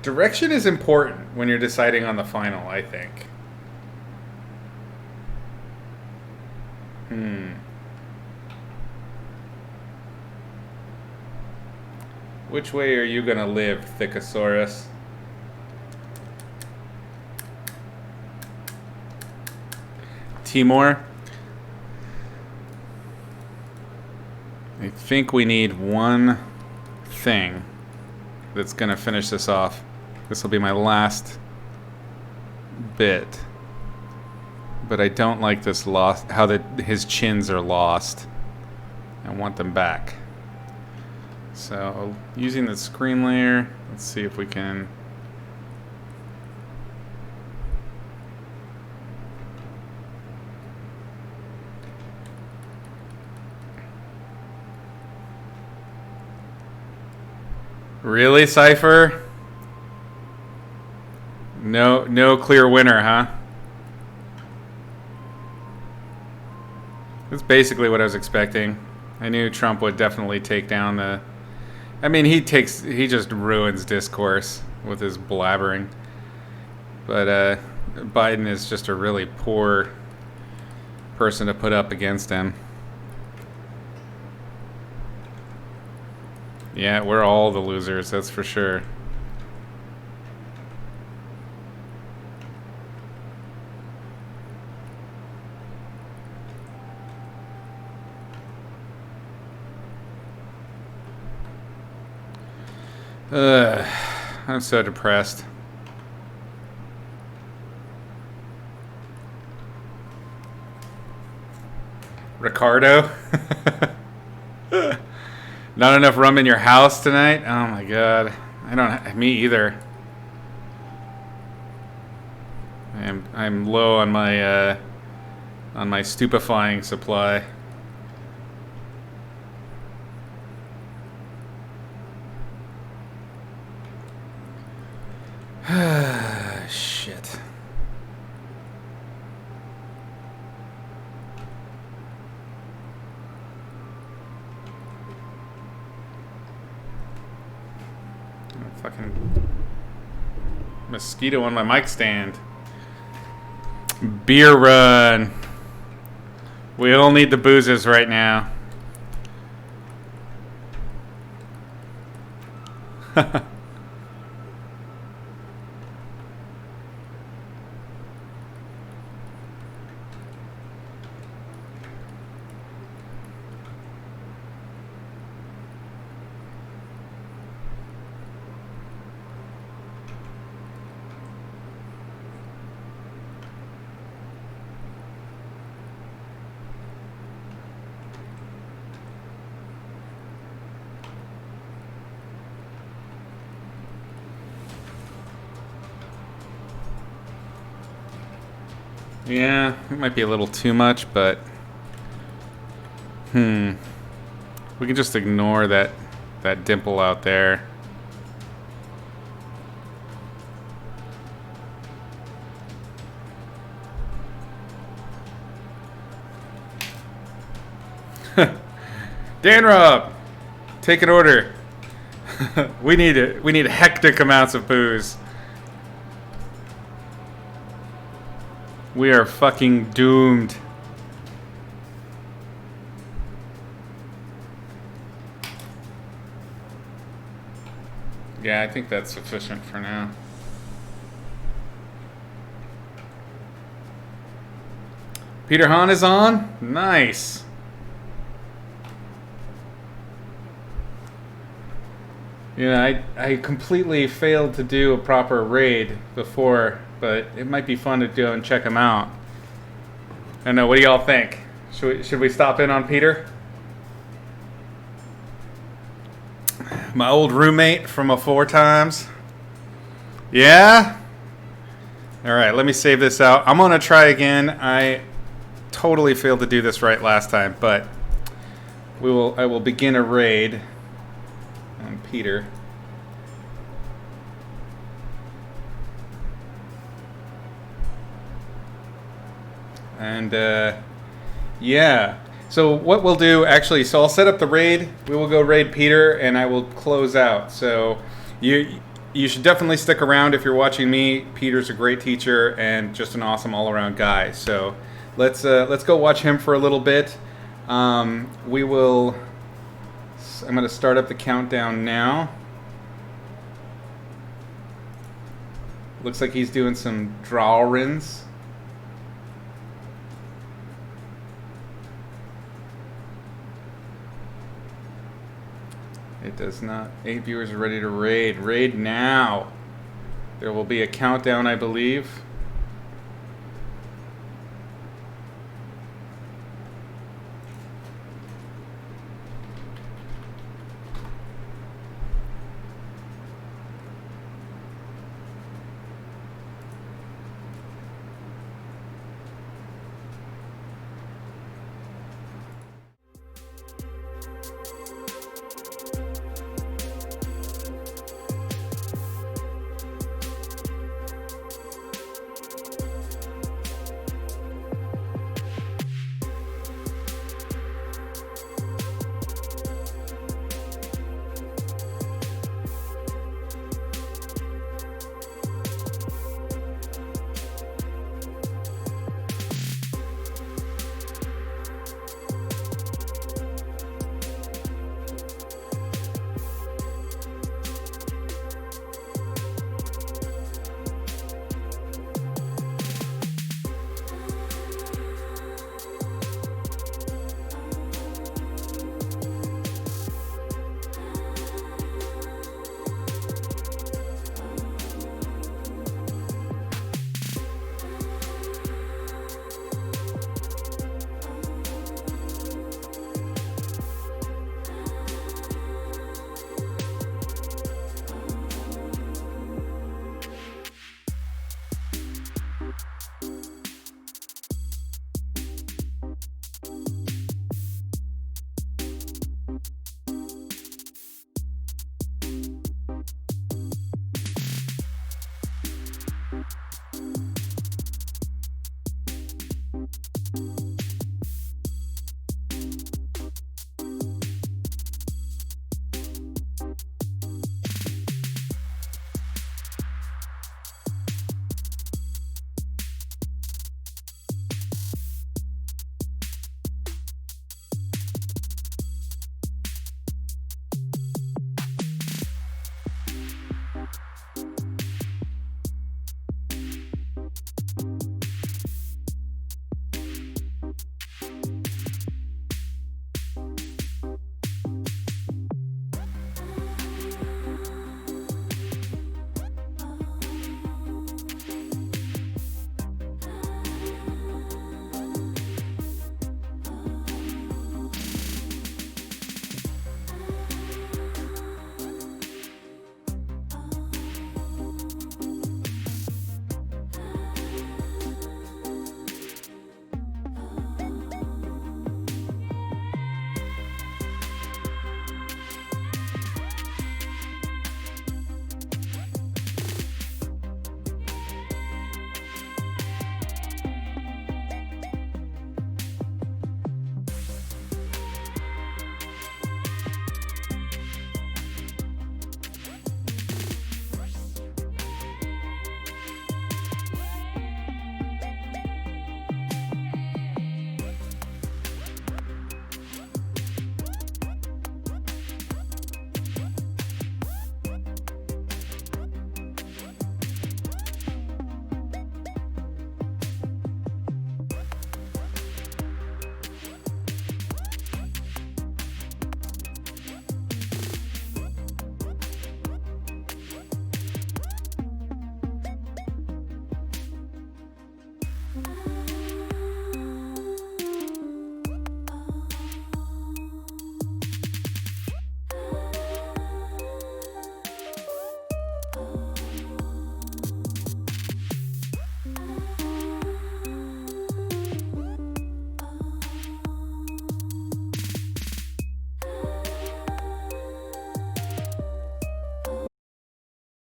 Direction is important when you're deciding on the final, I think. Which way are you gonna live, Thickosaurus? Timor? I think we need one thing that's gonna finish this off. This will be my last bit. But I don't like this lost, how his chins are lost. I want them back. So, using the screen layer, let's see if we can... Really, Cypher? No clear winner, huh? That's basically what I was expecting. I knew Trump would definitely take down the... I mean, he just ruins discourse with his blabbering. But Biden is just a really poor person to put up against him. Yeah, we're all the losers, that's for sure. I'm so depressed. Ricardo? Not enough rum in your house tonight? Oh my god. Me either. I'm low on my stupefying supply. Shit. Fucking mosquito on my mic stand. Beer run. We all need the boozes right now. Yeah, it might be a little too much, but we can just ignore that dimple out there. Dan Rob, take an order. We need hectic amounts of booze. We are fucking doomed. Yeah, I think that's sufficient for now. Peter Hahn is on? Nice. Yeah, I completely failed to do a proper raid before, but it might be fun to go and check him out. I don't know, what do y'all think? Should we stop in on Peter? My old roommate from a 4 times. Yeah? Alright, let me save this out. I'm gonna try again. I totally failed to do this right last time, but I will begin a raid on Peter. And yeah. So what we'll do, actually, so I'll set up the raid. We will go raid Peter, and I will close out. So you should definitely stick around if you're watching me. Peter's a great teacher and just an awesome all-around guy. So let's go watch him for a little bit. I'm going to start up the countdown now. Looks like he's doing some drawings. It does not. 8 viewers are ready to raid. Raid now. There will be a countdown, I believe.